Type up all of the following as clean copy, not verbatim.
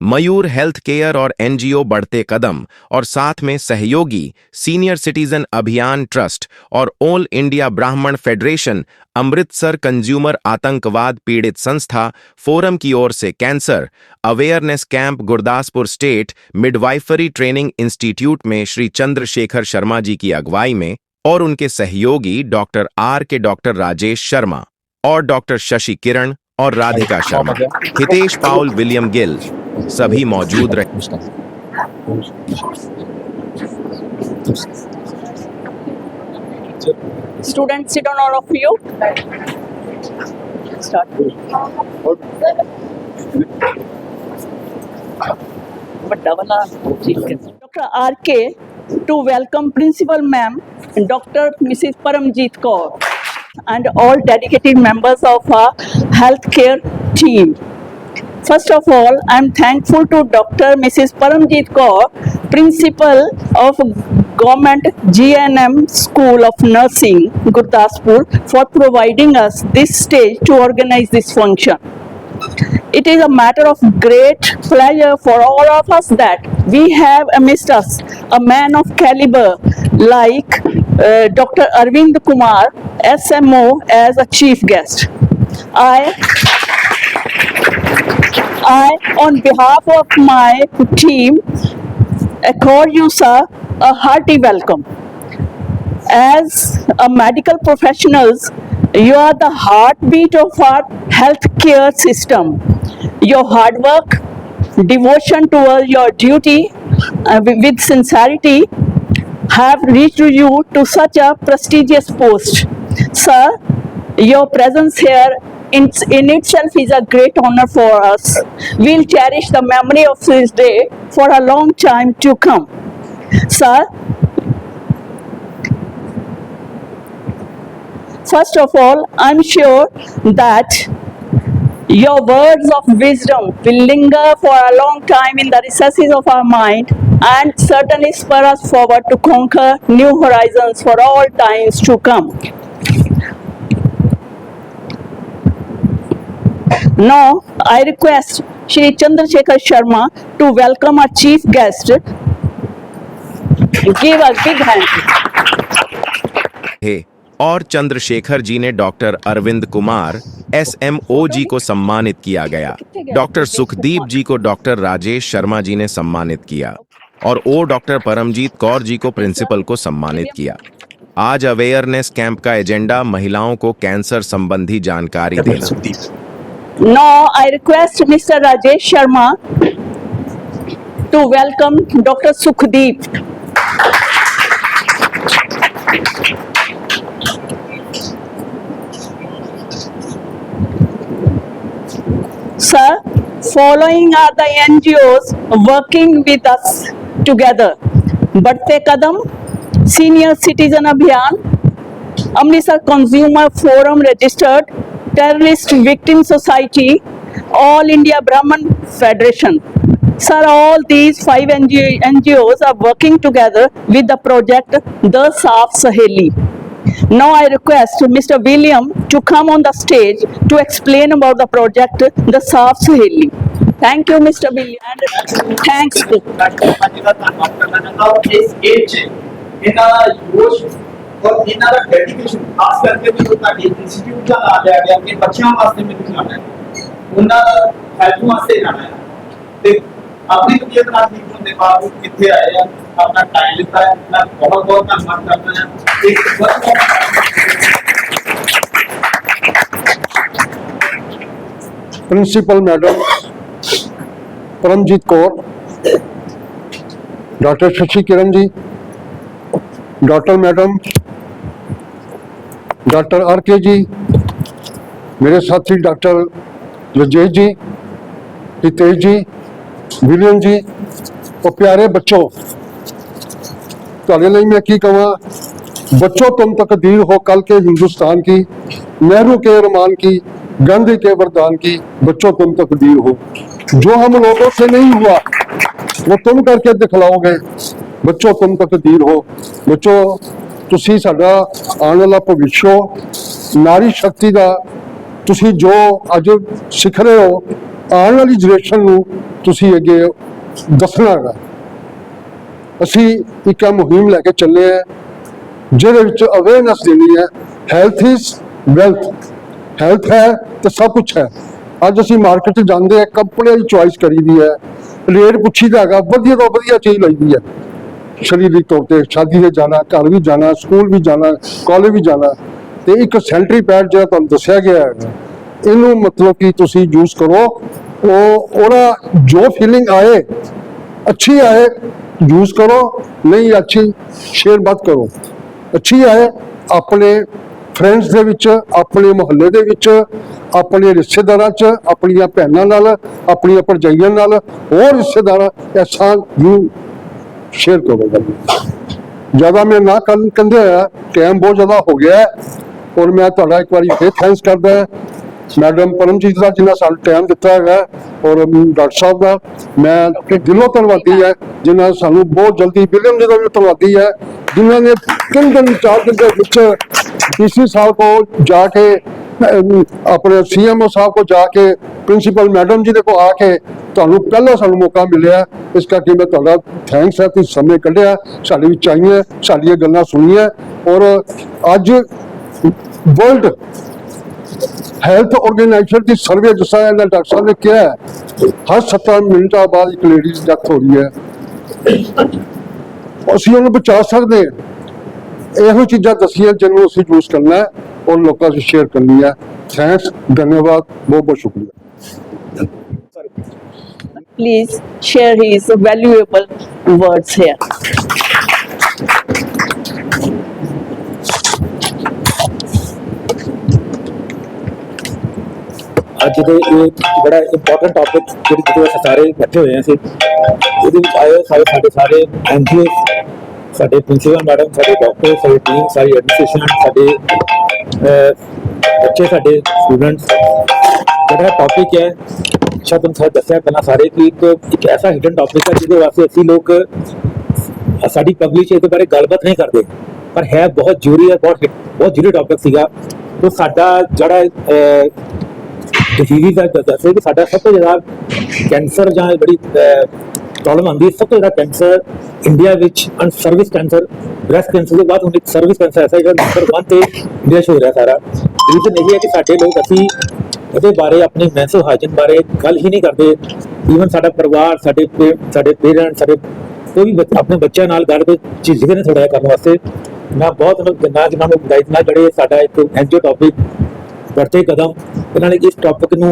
मयूर health care और NGO बढ़ते कदम और साथ में सहयोगी सीनियर सिटीजन अभियान ट्रस्ट और ऑल इंडिया ब्राह्मण फेडरेशन अमृतसर कंज्यूमर आतंकवाद पीड़ित संस्था फोरम की ओर से cancer awareness camp Gurdaspur state midwifery training institute में श्री चंद्रशेखर शर्मा जी की अगुवाई में और उनके सहयोगी डॉक्टर डॉक्टर राजेश शर्मा और डॉक्टर शशि किरण और राधिका शर्मा, हितेश पाउल, विलियम गिल सभी मौजूद रहे। Students, sit on all of you. Start. Dr. R.K. to welcome Principal Ma'am, Dr. Mrs. Paramjeet Kaur, and all dedicated members of our healthcare team. First of all, I am thankful to Dr. Mrs. Paramjeet Kaur, Principal of Government GNM School of Nursing, Gurdaspur, for providing us this stage to organize this function. It is a matter of great pleasure for all of us that we have amidst us a man of caliber like Dr. Arvind Kumar, SMO, as a chief guest. I, on behalf of my team, accord you, sir, a hearty welcome. As a medical professionals, you are the heartbeat of our healthcare system. Your hard work, devotion towards your duty, with sincerity, have reached you to such a prestigious post. Sir, your presence here in itself is a great honor for us. We'll cherish the memory of this day for a long time to come. Sir, first of all, I'm sure that your words of wisdom will linger for a long time in the recesses of our mind and certainly spur us forward to conquer new horizons for all times to come. Now, I request Shri Chandrasekhar Sharma to welcome our chief guest. Give a big hand. है और चंद्रशेखर जी ने doctor Arvind Kumar SMO जी को सम्मानित किया गया। Doctor Sukhdeep जी को doctor Rajesh Sharma ji ने सम्मानित किया और डॉक्टर परमजीत कौर जी को प्रिंसिपल को सम्मानित किया। आज अवेयरनेस कैंप का एजेंडा महिलाओं को कैंसर संबंधी जानकारी देना। Now I request Mr. Rajesh Sharma to welcome Dr. Sukhdeep. Sir, following are the NGOs working with us together. Badhte Kadam, Senior Citizen Abhiyan, Amritsar Consumer Forum Registered, Terrorist Victim Society, All India Brahman Federation. Sir, all these 5 NGOs are working together with the project The Saaf Saheli. Now I request Mr. William to come on the stage to explain about the project The Saaf Saheli. Thank you, Mr. William. And thanks. और इनका dedication खास करके जो ताकि institute का नाम लिया गया अपने बच्चों वास्ते में कुछ लाना है उनका हेल्थ वास्ते लाना है ते अपनी तबीयत ना ठीक होने के बाद कितने आए हैं अपना टाइम लेता है मैं बहुत बहुत धन्यवाद करता हूं एक principal madam Paramjeet Kaur, doctor Shashi Kiran ji, doctor madam doctor R.K. Ji, मेरे साथी डॉक्टर राजेश जी, हितेश जी, विलियम जी और प्यारे बच्चों, तो मैं की कहा बच्चों तुम तकदीर हो कल के हिंदुस्तान की, नेहरू के अरमान की, गांधी के वरदान की, बच्चों तुम तकदीर हो। जो हम लोगों से नहीं हुआ वो तुम करके दिखलाओगे, बच्चों तुम तकदीर हो। बच्चों तुसी साडा आने वाला भविष्य हो, नारी शक्ति का तुसी जो अज सीख रहे हो ਆਉਣ ਵਾਲੀ ਜਨਰੇਸ਼ਨ ਨੂੰ ਤੁਸੀਂ ਅੱਗੇ ਦੱਸਣਾ ਹੈਗਾ। ਅਸੀਂ ਇੱਕ ਮੁਹਿੰਮ ਲੈ ਕੇ ਚੱਲੇ ਆ ਜਿਹਦੇ ਵਿੱਚ ਅਵੇਅਰਨੈਸ ਦੇਣੀ ਹੈ। ਹੈਲਥ ਇਜ਼ ਵੈਲਥ, ਹੈਲਥ ਹੈ ਤਾਂ ਸਭ ਕੁਛ ਹੈ। ਅੱਜ ਅਸੀਂ ਮਾਰਕੀਟ 'ਚ ਜਾਂਦੇ ਆ, ਕੱਪੜੇ ਦੀ ਚੋਇਸ ਕਰੀਦੀ ਹੈ, ਰੇਟ ਪੁੱਛੀਦਾ ਹੈਗਾ, ਵਧੀਆ ਤੋਂ ਵਧੀਆ ਚੀਜ਼ ਲਈਦੀ ਹੈ। ਸਰੀਰਕ ਤੌਰ ਤੇ ਸ਼ਾਦੀ 'ਤੇ ਜਾਣਾ, ਘਰ ਵੀ ਜਾਣਾ, ਸਕੂਲ ਵੀ ਜਾਣਾ, ਕਾਲਜ ਵੀ ਜਾਣਾ, ਤੇ ਇੱਕ ਸੈਨੀਟਰੀ ਪੈਡ ਜਿਹੜਾ ਤੁਹਾਨੂੰ ਦੱਸਿਆ ਗਿਆ ਹੈ, ਇਹਨੂੰ ਮਤਲਬ ਕਿ ਤੁਸੀਂ ਯੂਜ਼ ਕਰੋ। ਉਹਦਾ ਜੋ ਫੀਲਿੰਗ ਆਏ, ਅੱਛੀ ਆਏ ਯੂਜ਼ ਕਰੋ, ਨਹੀਂ ਅੱਛੀ ਸ਼ੇਅਰ ਮਤ ਕਰੋ। ਅੱਛੀ ਆਏ ਆਪਣੇ ਫਰੈਂਡਸ ਦੇ ਵਿੱਚ, ਆਪਣੇ ਮੁਹੱਲੇ ਦੇ ਵਿੱਚ, ਆਪਣੇ ਰਿਸ਼ਤੇਦਾਰਾਂ 'ਚ, ਆਪਣੀਆਂ ਭੈਣਾਂ ਨਾਲ, ਆਪਣੀਆਂ ਭਰਜਾਈਆਂ ਨਾਲ, ਹੋਰ ਰਿਸ਼ਤੇਦਾਰਾਂ ਐਸਾ ਯੂ ਸ਼ੇਅਰ ਕਰੋ। ਜ਼ਿਆਦਾ ਮੈਂ ਨਾ ਕਹਿੰਦੇ ਹੋਇਆ, ਟਾਈਮ ਬਹੁਤ ਜ਼ਿਆਦਾ ਹੋ ਗਿਆ ਔਰ ਮੈਂ ਤੁਹਾਡਾ ਇੱਕ ਵਾਰੀ ਫਿਰ ਥੈਂਕਸ ਕਰਦਾ ਮੈਡਮ ਪਰਮਜੀਤ ਦਾ ਜਿਨ੍ਹਾਂ ਸਾਨੂੰ ਟਾਈਮ ਦਿੱਤਾ ਹੈਗਾ, ਔਰ ਡਾਕਟਰ ਸਾਹਿਬ ਦਾ ਮੈਂ ਦਿਲੋਂ ਧੰਨਵਾਦੀ ਹੈ ਜਿਨ੍ਹਾਂ ਨੇ ਸਾਨੂੰ ਬਹੁਤ ਜਲਦੀ, ਵਿਲੀਅਮ ਜੀ ਦਾ ਵੀ ਧੰਨਵਾਦੀ ਹੈ ਜਿਨ੍ਹਾਂ ਨੇ 3 ਦਿਨ 4 ਦਿਨ ਦੇ ਵਿੱਚ ਡੀਸੀ ਸਾਹਿਬ ਕੋਲ ਜਾ ਕੇ, ਆਪਣੇ CMO ਸਾਹਿਬ ਕੋਲ ਜਾ ਕੇ, ਪ੍ਰਿੰਸੀਪਲ ਮੈਡਮ ਜੀ ਦੇ ਕੋਲ ਆ ਕੇ ਤੁਹਾਨੂੰ ਪਹਿਲਾਂ ਸਾਨੂੰ ਮੌਕਾ ਮਿਲਿਆ। ਇਸ ਕਰਕੇ ਮੈਂ ਤੁਹਾਡਾ ਥੈਂਕਸ ਹੈ, ਤੁਸੀਂ ਸਮੇਂ ਕੱਢਿਆ, ਸਾਡੇ ਵਿੱਚ ਆਈਆਂ, ਸਾਡੀਆਂ ਗੱਲਾਂ ਸੁਣੀਆਂ। ਔਰ ਅੱਜ ਵਰਲਡ ਹੈਲਥ ਆਰਗੇਨਾਈਜੇਸ਼ਨ ਦੀ ਸਰਵੇ ਜਿਸ ਤਰ੍ਹਾਂ ਡਾਕਟਰ ਸਾਹਿਬ ਨੇ ਕਿਹਾ ਹੈ, ਹਰ 17 ਮਿੰਟਾਂ ਬਾਅਦ ਇੱਕ ਲੇਡੀ ਦੀ ਡੈਥ ਹੋ ਰਹੀ ਹੈ। ਅਸੀਂ ਉਹਨੂੰ ਬਚਾ ਸਕਦੇ ਹਾਂ। ਇਹੋ ਚੀਜ਼ਾਂ ਦੱਸੀਆਂ ਜਿਹਨੂੰ ਅਸੀਂ ਯੂਜ਼ ਕਰਨਾ ਹੈ ਔਰ ਲੋਕਾਂ ਨਾਲ ਸ਼ੇਅਰ ਕਰਨੀ ਹੈ। ਥੈਂਕਸ, ਧੰਨਵਾਦ, ਬਹੁਤ ਬਹੁਤ ਸ਼ੁਕਰੀਆ। Please share his valuable words here. ਅੱਜ ਦੇ ਇਹ ਬੜਾ ਇੰਪੋਰਟੈਂਟ ਟੌਪਿਕ ਜਿਹਦੇ ਵਿੱਚ ਸਾਰੇ ਇਕੱਠੇ ਹੋਏ ਹਾਂ ਅਸੀਂ, ਇਹਦੇ ਵਿੱਚ ਆਏ ਸਾਰੇ NGO, ਸਾਡੇ ਪ੍ਰਿੰਸੀਪਲ ਮੈਡਮ, ਸਾਡੇ ਡਾਕਟਰ, ਸਾਡੀ ਟੀਮ, ਸਾਰੀ ਐਡਮਿਨਿਸਟ੍ਰੇਸ਼ਨ, ਸਾਡੇ ਬੱਚੇ, ਸਾਡੇ ਸਟੂਡੈਂਟਸ। ਜਿਹੜਾ ਟੌਪਿਕ ਹੈ ਸ਼ਾਇਦ ਤੁਹਾਨੂੰ ਸਾਰੇ ਦੱਸਿਆ ਪਹਿਲਾਂ ਸਾਰੇ ਕਿ ਇੱਕ ਐਸਾ ਹਿਡਨ ਟੌਪਿਕ ਹੈ ਜਿਹਦੇ ਵਾਸਤੇ ਅਸੀਂ ਲੋਕ, ਸਾਡੀ ਪਬਲਿਕ 'ਚ ਇਹਦੇ ਬਾਰੇ ਗੱਲਬਾਤ ਨਹੀਂ ਕਰਦੇ, ਪਰ ਹੈ ਬਹੁਤ ਜ਼ਰੂਰੀ ਹੈ, ਬਹੁਤ ਜ਼ਰੂਰੀ ਟੌਪਿਕ ਸੀਗਾ। तो साडा जड़ा डिसीज़ है दसे कि साडा सब तो ज़्यादा कैंसर जां बड़ी प्रॉब्लम आती है, सब तो ज़्यादा cancer India which service cancer, breast cancer के बाद हूँ सर्विस कैंसर ऐसा जो नंबर 1 ते इंडिया हो रहा सारा। रीजन यही है कि साडे लोग असी ਇਹਦੇ ਬਾਰੇ अपने मैंसो हाइजीन बारे गल ही नहीं करते। ईवन साडा परिवार, साडे पेरेंट्स, साडे कोई भी अपने बच्चों नाल गल कोई झिझकदे ने थोड़ा करने वास्ते। मैं बहुत जिन्होंने बधाई देना जड़े साडा एक एनजीओ टॉपिक बढ़ते कदम इन्होंने इस टॉपिक नूं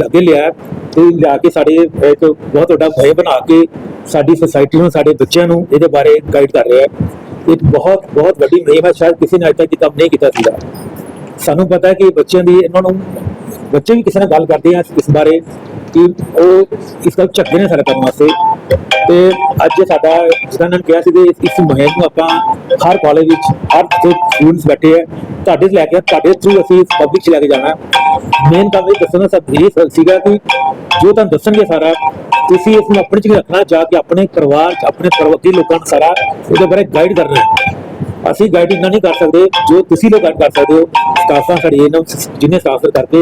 अगे लिया तो लिया के साडे एक बहुत बड़ा भय बना के साडी सोसाइटी नूं, साडे बच्चों नूं इहदे बारे गाइड कर रहा है। एक बहुत बहुत वड्डी मुहिम है, शायद किसी ने अज तक काम नहीं किया सीगा। सानू पता है कि बच्चों की इन्होंने बच्चे भी किसी ने गल करते हैं इस बारे कि वो इस गल झकदे ने सारा करने वास्ते। तो अज साडा जिदा ने कहा कि इस मुहिम को आपां हर कॉलेज में हर जो स्टूडेंट्स बैठे हैं तुहाडे लैके तुहाडे थ्रू असीं इस पब्लिक लैके जाना। मेन काम ये दसना सब ये सीगा कि जो तुहानूं दसणगे सारा तुसीं इसनूं अपने च रखना, जाके अपने परिवार अपने अगे लोकां नूं सारा उहदे बारे गाइड करना है। असीं गाइड इन्ना नहीं कर सकते जो तुसीं लोग गाइड कर सकते हो। स्टाफां साडे जिन्हें स्टाफ करके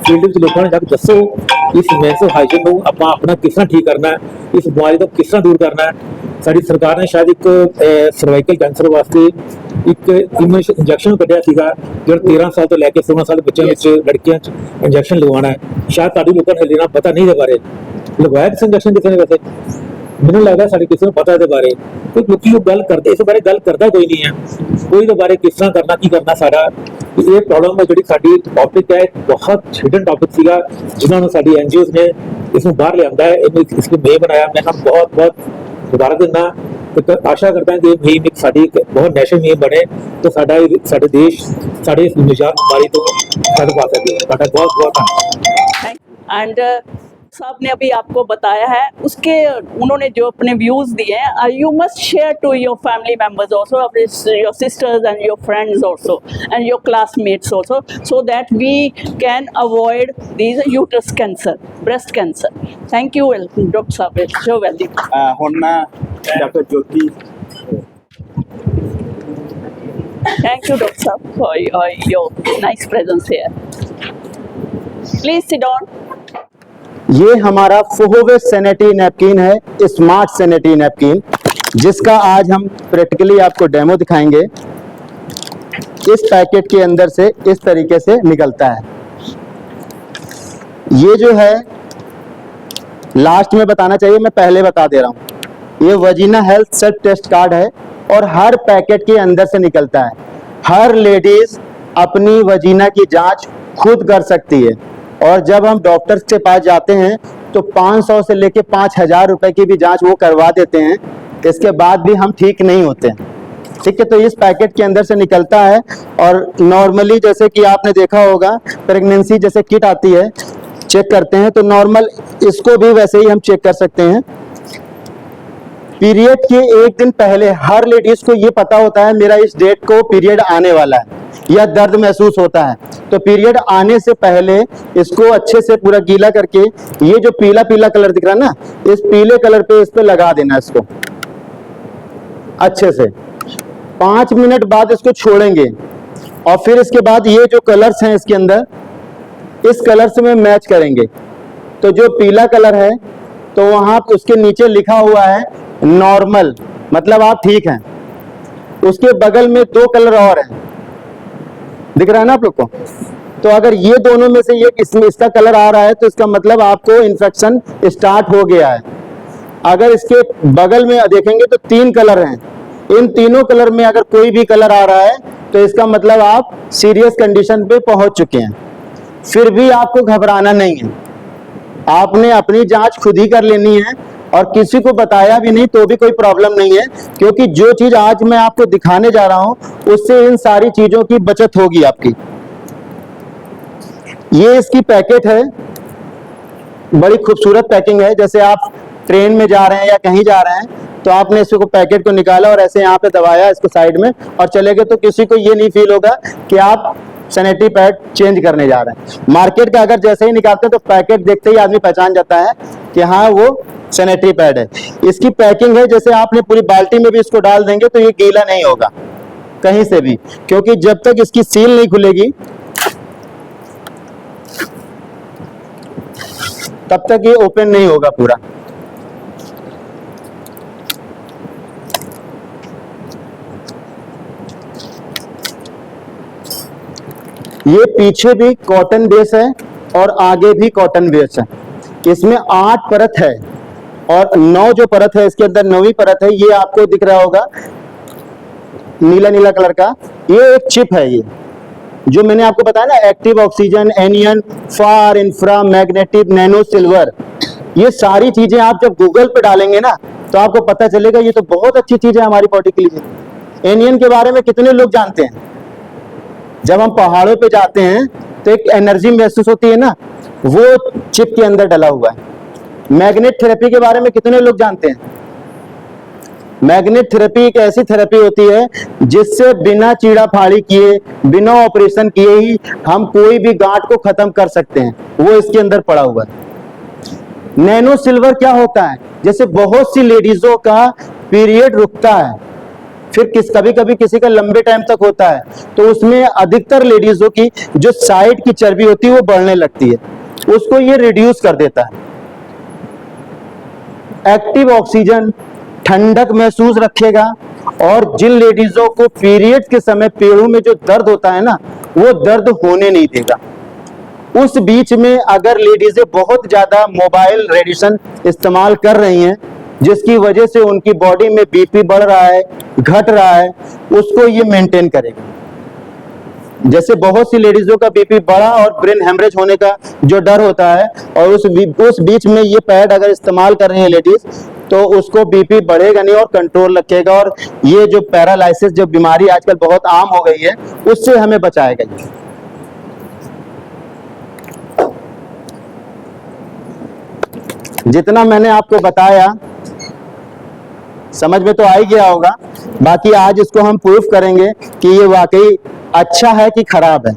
फील्ड में लोगों ने जाके दसो इस मैंसो हाइजीन नूं आपां अपना किस तरह ठीक करना है, इस बीमारी को किस तरह दूर करना है। साडी सरकार ने शायद एक सर्वाइकल कैंसर वास्ते एक इंजैक्शन कढ़िया सीगा जो 13 साल तो लैके 16 साल बच्चों में लड़कियों इंजैक्शन लगवाना है। शायद साडी लोगों ने लेना पता नहीं इहदे बारे लगवाया किस इंजैक्शन किसी ने। वैसे मैंने लगता साढ़े किसी को पता है बारे तो क्योंकि वो गल करते इस बारे गल करता कोई नहीं है, कोई तो बारे किस तरह करना की करना सारा ये प्रॉब्लम है। जी साडी टॉपिक है बहुत हिडन टॉपिक सीगा जिन्होंने साडी एनजीओ ने इसमें बाहर लिया है, इसकी मुहिम बनाया। मैं हम बहुत बहुत मुबारक देना तो आशा करता कि मुहिम एक साडी बहुत नेशनल मुहिम बने तो साडा साडे देश साडे निजात बीमारी तो साडा पा सके। साडा बहुत बहुत धन्यवाद। एंड साहब ने अभी आपको बताया है उसके उन्होंने जो अपने व्यूज दिए हैं, you must share to your family members also, your sisters and your friends also and your classmates also, so that we can avoid this uterus cancer, breast cancer. Thank you doctor साहब, so very ਹੁਣ ਮੈਂ doctor Jyoti thank you doctor साहब for your nice presence here. Please sit down. ये हमारा फोहोवे sanitary napkin है, smart sanitary napkin, जिसका आज हम प्रैक्टिकली आपको डेमो दिखाएंगे। इस पैकेट के अंदर से इस तरीके से निकलता है। ये जो है लास्ट में बताना चाहिए, मैं पहले बता दे रहा हूँ। ये वजीना हेल्थ सेल्फ टेस्ट कार्ड है और हर पैकेट के अंदर से निकलता है। हर लेडीज अपनी वजीना की जांच खुद कर सकती है और जब हम डॉक्टर्स के पास जाते हैं तो 500 से लेके 5000 रुपए की भी जांच वो करवा देते हैं, इसके बाद भी हम ठीक नहीं होते हैं। ठीक है, तो इस पैकेट के अंदर से निकलता है और नॉर्मली जैसे कि आपने देखा होगा प्रेगनेंसी जैसे किट आती है, चेक करते हैं, तो नॉर्मल इसको भी वैसे ही हम चेक कर सकते हैं। पीरियड के एक दिन पहले हर लेडीज को ये पता होता है मेरा इस डेट को पीरियड आने वाला है या दर्द महसूस होता है, तो पीरियड आने से पहले इसको अच्छे से पूरा गीला करके, ये जो पीला पीला कलर दिख रहा है ना, इस पीले कलर पे इस पे लगा देना इसको अच्छे से। 5 मिनट बाद इसको छोड़ेंगे और फिर इसके बाद ये जो कलर्स हैं इसके अंदर, इस कलर से में मैच करेंगे। तो जो पीला कलर है तो वहां उसके नीचे लिखा हुआ है नॉर्मल, मतलब आप ठीक हैं। उसके बगल में 2 कलर और हैं, दिख रहा है ना आप लोग को। तो अगर ये दोनों में से ये इसका कलर आ रहा है तो इसका मतलब आपको इन्फेक्शन स्टार्ट हो गया है। अगर इसके बगल में देखेंगे तो 3 कलर हैं, इन तीनों कलर में अगर कोई भी कलर आ रहा है तो इसका मतलब आप सीरियस कंडीशन पे पहुंच चुके हैं। फिर भी आपको घबराना नहीं है, आपने अपनी जांच खुद ही कर लेनी है और किसी को बताया भी नहीं तो भी कोई प्रॉब्लम नहीं है, क्योंकि जो चीज आज मैं आपको दिखाने जा रहा हूं उससे इन सारी चीजों की बचत होगी आपकी। ये इसकी पैकेट है, बड़ी खूबसूरत पैकिंग है। जैसे आप ट्रेन में जा रहे हैं या कहीं जा रहे हैं तो आपने इसको पैकेट को निकाला और ऐसे यहाँ पे दबाया इसको साइड में और चले गए, तो किसी को ये नहीं फील होगा कि आप सैनिटरी पैड चेंज करने जा रहे हैं। मार्केट का अगर जैसे ही निकालते हैं तो पैकेट देखते ही आदमी पहचान जाता है कि हाँ वो सैनिटरी पैड है। इसकी पैकिंग है, जैसे आपने पूरी बाल्टी में भी इसको डाल देंगे तो ये गीला नहीं होगा कहीं से भी, क्योंकि जब तक इसकी सील नहीं खुलेगी तब तक ये ओपन नहीं होगा पूरा। ये पीछे भी कॉटन बेस है और आगे भी कॉटन बेस है। इसमें 8 परत है और 9 जो परत है इसके अंदर 9वीं परत है। ये आपको दिख रहा होगा नीला नीला कलर का, ये एक चिप है। ये जो मैंने आपको बताया ना, एक्टिव ऑक्सीजन, एनियन, फार, इंफ्रा, मैग्नेटिक, नैनो सिल्वर, ये सारी चीजें आप जब गूगल पे डालेंगे ना तो आपको पता चलेगा ये तो बहुत अच्छी चीज है हमारी बॉडी के लिए। एनियन के बारे में कितने लोग जानते हैं? जब हम पहाड़ों पे जाते हैं तो एक एनर्जी महसूस होती है ना, वो चिप के अंदर डला हुआ है। मैग्नेट थेरेपी के बारे में कितने लोग जानते हैं? मैग्नेट थेरेपी एक ऐसी थेरेपी होती है जिससे बिना चीड़ा फाड़ी किए, बिना ऑपरेशन किए ही हम कोई भी गांठ को खत्म कर सकते हैं, वो इसके अंदर पड़ा हुआ है। नैनो सिल्वर क्या होता है? जैसे बहुत सी लेडीजों का पीरियड रुकता है, फिर कभी कभी किसी का लंबे टाइम तक होता है, तो उसमें अधिकतर लेडीजों की जो साइड की चर्बी होती है वो बढ़ने लगती है, उसको ये रिड्यूस कर देता है। एक्टिव ऑक्सीजन ठंडक महसूस रखेगा और जिन लेडीजों को पीरियड के समय पेड़ों में जो दर्द होता है ना, वो दर्द होने नहीं देगा। उस बीच में अगर लेडीजें बहुत ज्यादा मोबाइल रेडिएशन इस्तेमाल कर रही हैं जिसकी वजह से उनकी बॉडी में बीपी बढ़ रहा है, घट रहा है, उसको ये मेंटेन करेगा। जैसे बहुत सी लेडीजों का बीपी बढ़ा और ब्रेन हेमरेज होने का जो डर होता है, और उस बीच में ये पैड अगर इस्तेमाल कर रही है लेडीज तो उसको बीपी बढ़ेगा नहीं और कंट्रोल रखेगा, और ये जो पैरालाइसिस जो बीमारी आजकल बहुत आम हो गई है उससे हमें बचाएगा। ये जितना मैंने आपको बताया समझ में तो आ ही गया होगा, बाकी आज इसको हम प्रूफ करेंगे कि ये वाकई अच्छा है कि खराब है।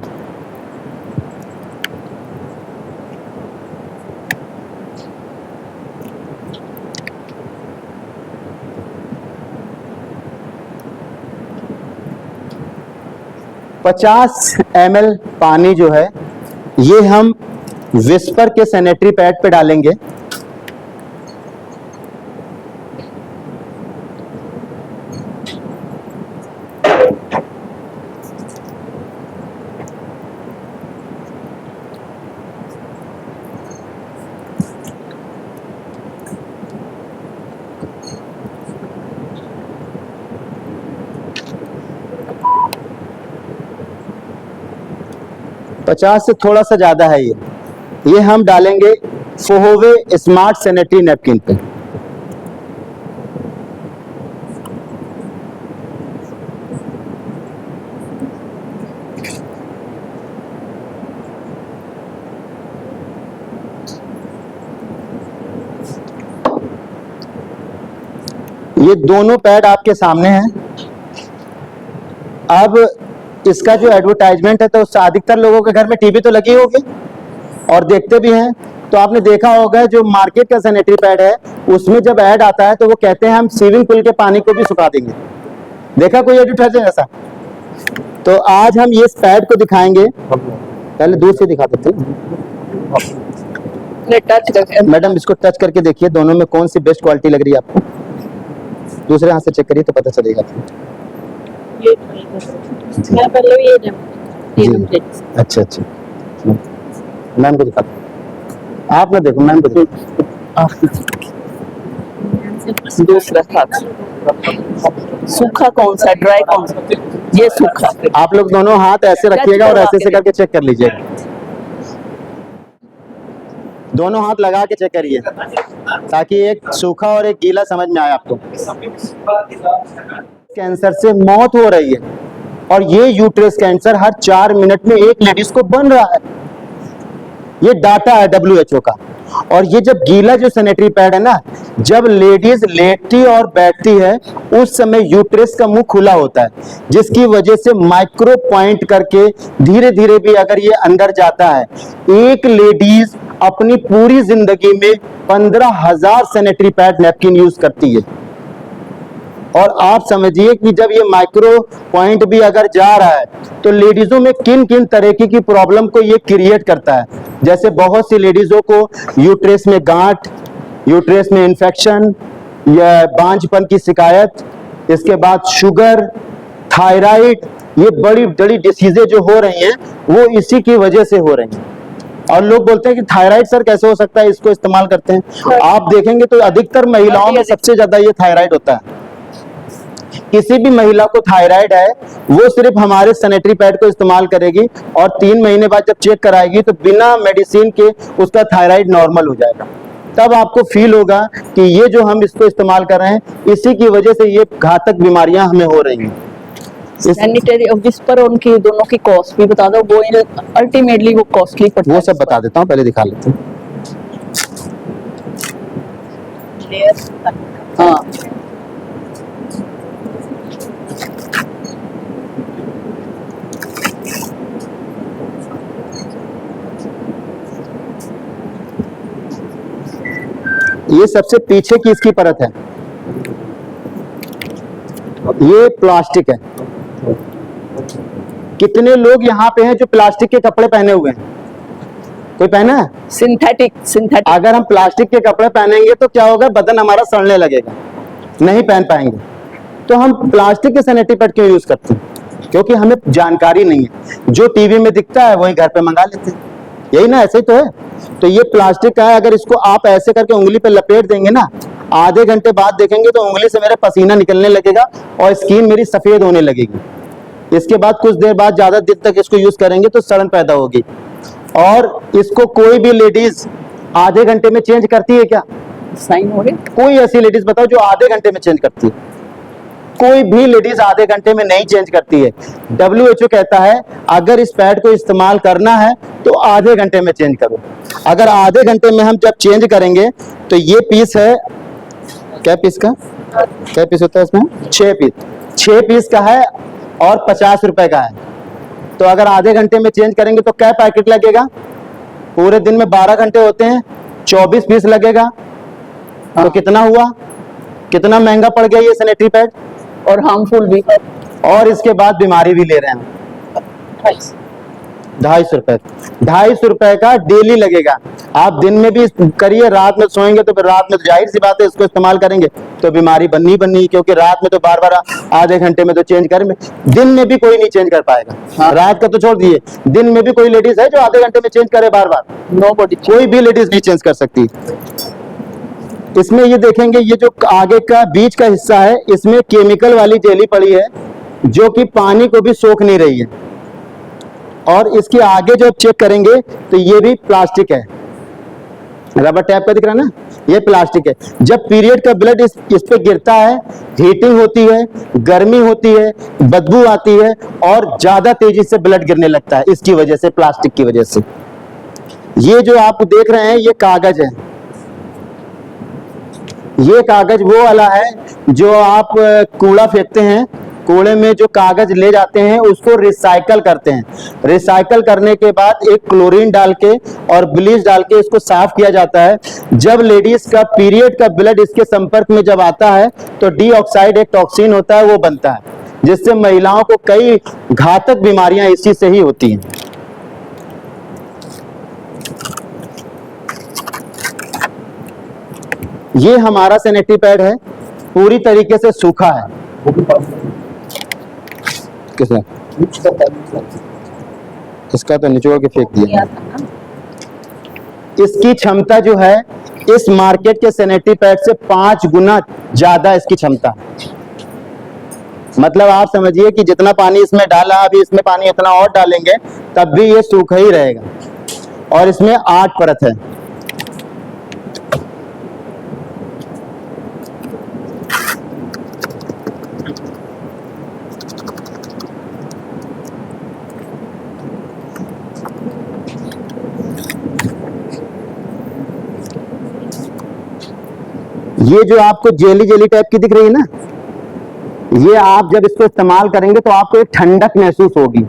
$50 ml पानी जो है ये हम विस्पर के सैनिटरी पैड पे डालेंगे। पचास से थोड़ा सा ज्यादा है ये हम डालेंगे फोहोवे स्मार्ट सैनिटरी नैपकिन पे। ये दोनों पैड आपके सामने हैं। अब इसका जो एडवर्टाइजमेंट है, तो अधिकतर लोगों के घर में टीवी तो लगी होगी और देखते भी हैं, तो आपने देखा होगा जो मार्केट का सैनिटरी पैड है उसमें जब ऐड आता है तो वो कहते हैं हम स्विमिंग पूल के पानी को भी सुखा देंगे। देखा कोई एडवर्टाइजमेंट ऐसा? तो आज हम ये पैड को दिखाएंगे। पहले दूर से दिखा देते हैं। टच करके मैडम इसको टच करके देखिए दोनों में कौन सी बेस्ट क्वालिटी लग रही है आपको। दूसरे हाथ से चेक करिए तो पता चलेगा। मैं पहले ये जी। अच्छा अच्छा, मैम को दिखा दो। आप ना देखो, मैम को देखो। दूसरा हाथ सूखा कौन सा, ड्राई कौन सा? ये सूखा। आप लोग दोनों हाथ ऐसे रखिएगा और ऐसे करके चेक कर लीजिएगा। दोनों हाथ लगा के चेक करिए ताकि एक सूखा और एक गीला समझ में आए आपको। कैंसर से मौत हो रही है और ये यूट्रस कैंसर हर 4 मिनट में एक लेडीज को बन रहा है। ये डाटा है WHO का। और ये जब गीला जो सैनिटरी पैड है ना, जब लेडीज लेटती और बैठती है उस समय यूट्रस का मुंह खुला होता है, जिसकी वजह से माइक्रो पॉइंट करके धीरे धीरे भी अगर ये अंदर जाता है, एक लेडीज अपनी पूरी जिंदगी में 15,000 सैनिटरी पैड नैपकिन यूज करती है। और आप समझिए कि जब ये माइक्रो पॉइंट भी अगर जा रहा है तो लेडीजों में किन किन तरीके की प्रॉब्लम को ये क्रिएट करता है। जैसे बहुत सी लेडीजों को यूट्रस में गांठ, यूट्रस में इन्फेक्शन या बांझपन की शिकायत, इसके बाद शुगर, थायराइड, ये बड़ी बड़ी डिसीजें जो हो रही हैं वो इसी की वजह से हो रही हैं। और लोग बोलते हैं कि थायराइड सर कैसे हो सकता है, इसको इस्तेमाल करते हैं। आप देखेंगे तो अधिकतर महिलाओं में सबसे ज्यादा ये थायराइड होता है। किसी भी महिला को थायराइड है वो सिर्फ हमारे सैनिटरी पैड को इस्तेमाल करेगी और 3 महीने बाद जब चेक कराएगी तो बिना मेडिसिन के उसका थायराइड नॉर्मल हो जाएगा। तब आपको फील होगा कि ये जो हम इसको इस्तेमाल कर रहे हैं इसी की वजह से ये घातक बीमारियां हमें हो रही हैं। सैनिटरी और विस्पर, उनकी दोनों की कॉस्ट भी बता दो। वो अल्टीमेटली वो कॉस्टली पड़ता है। वो सब बता देता हूँ, पहले दिखा लेते हैं। हाँ, ये सबसे पीछे की इसकी परत है, ये प्लास्टिक है। कितने लोग यहाँ पे हैं जो प्लास्टिक के कपड़े पहने हुए हैं? कोई पहना है? सिंथेटिक। अगर हम प्लास्टिक के कपड़े पहनेंगे तो क्या होगा, बदन हमारा सड़ने लगेगा, नहीं पहन पाएंगे। तो हम प्लास्टिक के सैनिटरी पैड क्यों यूज करते हैं? क्योंकि हमें जानकारी नहीं है। जो टीवी में दिखता है वही घर पे मंगा लेते हैं, यही ना, ऐसे ही तो है। तो ये प्लास्टिक का है, अगर इसको आप ऐसे करके उंगली पे लपेट देंगे ना, आधे घंटे बाद देखेंगे तो उंगली से मेरे पसीना निकलने लगेगा और स्किन मेरी सफेद होने लगेगी। इसके बाद कुछ देर बाद ज्यादा दिन तक इसको यूज करेंगे तो सड़न पैदा होगी। और इसको कोई भी लेडीज आधे घंटे में चेंज करती है क्या? साइन हो गए। कोई ऐसी लेडीज बताओ जो आधे घंटे में चेंज करती है? कोई भी लेडीज आधे घंटे में नहीं चेंज करती है। WHO कहता है अगर इस पैड को इस्तेमाल करना है तो आधे घंटे में चेंज करो। अगर आधे घंटे में हम जब चेंज करेंगे तो ये पीस है, क्या पीस का, क्या पीस होता है इसमें? 6 पीस का है और 50 रुपए का है। तो अगर आधे घंटे में चेंज करेंगे तो क्या पैकेट लगेगा? पूरे दिन में 12 घंटे होते हैं, 24 पीस लगेगा। तो कितना हुआ, कितना महंगा पड़ गया ये सैनिटरी पैड, और हार्मफुल भी, और इसके बाद बीमारी भी ले रहे हैं। ₹250 ₹250 का डेली लगेगा। आप दिन में भी करिए, रात में सोएंगे तो फिर रात में तो जाहिर सी बात है इसको इस्तेमाल करेंगे तो बीमारी बननी, क्योंकि रात में तो बार बार आधे घंटे में तो चेंज करेंगे, दिन में भी कोई नहीं चेंज कर पाएगा। रात का तो छोड़ दिए, दिन में भी कोई लेडीज है जो आधे घंटे में चेंज करे बार बार? Nobody. कोई भी लेडीज नहीं चेंज कर सकती। इसमें ये देखेंगे, ये जो आगे का बीच का हिस्सा है इसमें केमिकल वाली जेली पड़ी है जो कि पानी को भी सोख नहीं रही है, और इसके आगे जो चेक करेंगे तो ये भी प्लास्टिक है, रबर टैप का दिख रहा है ना, ये प्लास्टिक है। जब पीरियड का ब्लड इस पे गिरता है, हीटिंग होती है, गर्मी होती है, बदबू आती है और ज्यादा तेजी से ब्लड गिरने लगता है, इसकी वजह से, प्लास्टिक की वजह से। ये जो आप देख रहे हैं ये कागज है, ये कागज वो वाला है जो आप कूड़ा फेंकते हैं, कूड़े में जो कागज ले जाते हैं उसको रिसाइकल करते हैं। रिसाइकल करने के बाद एक क्लोरीन डाल के और ब्लीच डाल के इसको साफ किया जाता है। जब लेडीज का पीरियड का ब्लड इसके संपर्क में जब आता है तो डीऑक्साइड एक टॉक्सिन होता है, वो बनता है, जिससे महिलाओं को कई घातक बीमारियां इसी से ही होती हैं। ये हमारा सैनिटरी पैड है, पूरी तरीके से सूखा है। किसने? इसका तो निचोड़ के फेंक दिया। इसकी क्षमता जो है इस मार्केट के सैनिटरी पैड से 5 गुना ज्यादा इसकी क्षमता। मतलब आप समझिए कि जितना पानी इसमें डाला, अभी इसमें पानी इतना और डालेंगे तब भी ये सूखा ही रहेगा। और इसमें 8 परत है। ये जो आपको जेली जेली टाइप की दिख रही है ना, ये आप जब इसको इस्तेमाल करेंगे तो आपको एक ठंडक महसूस होगी,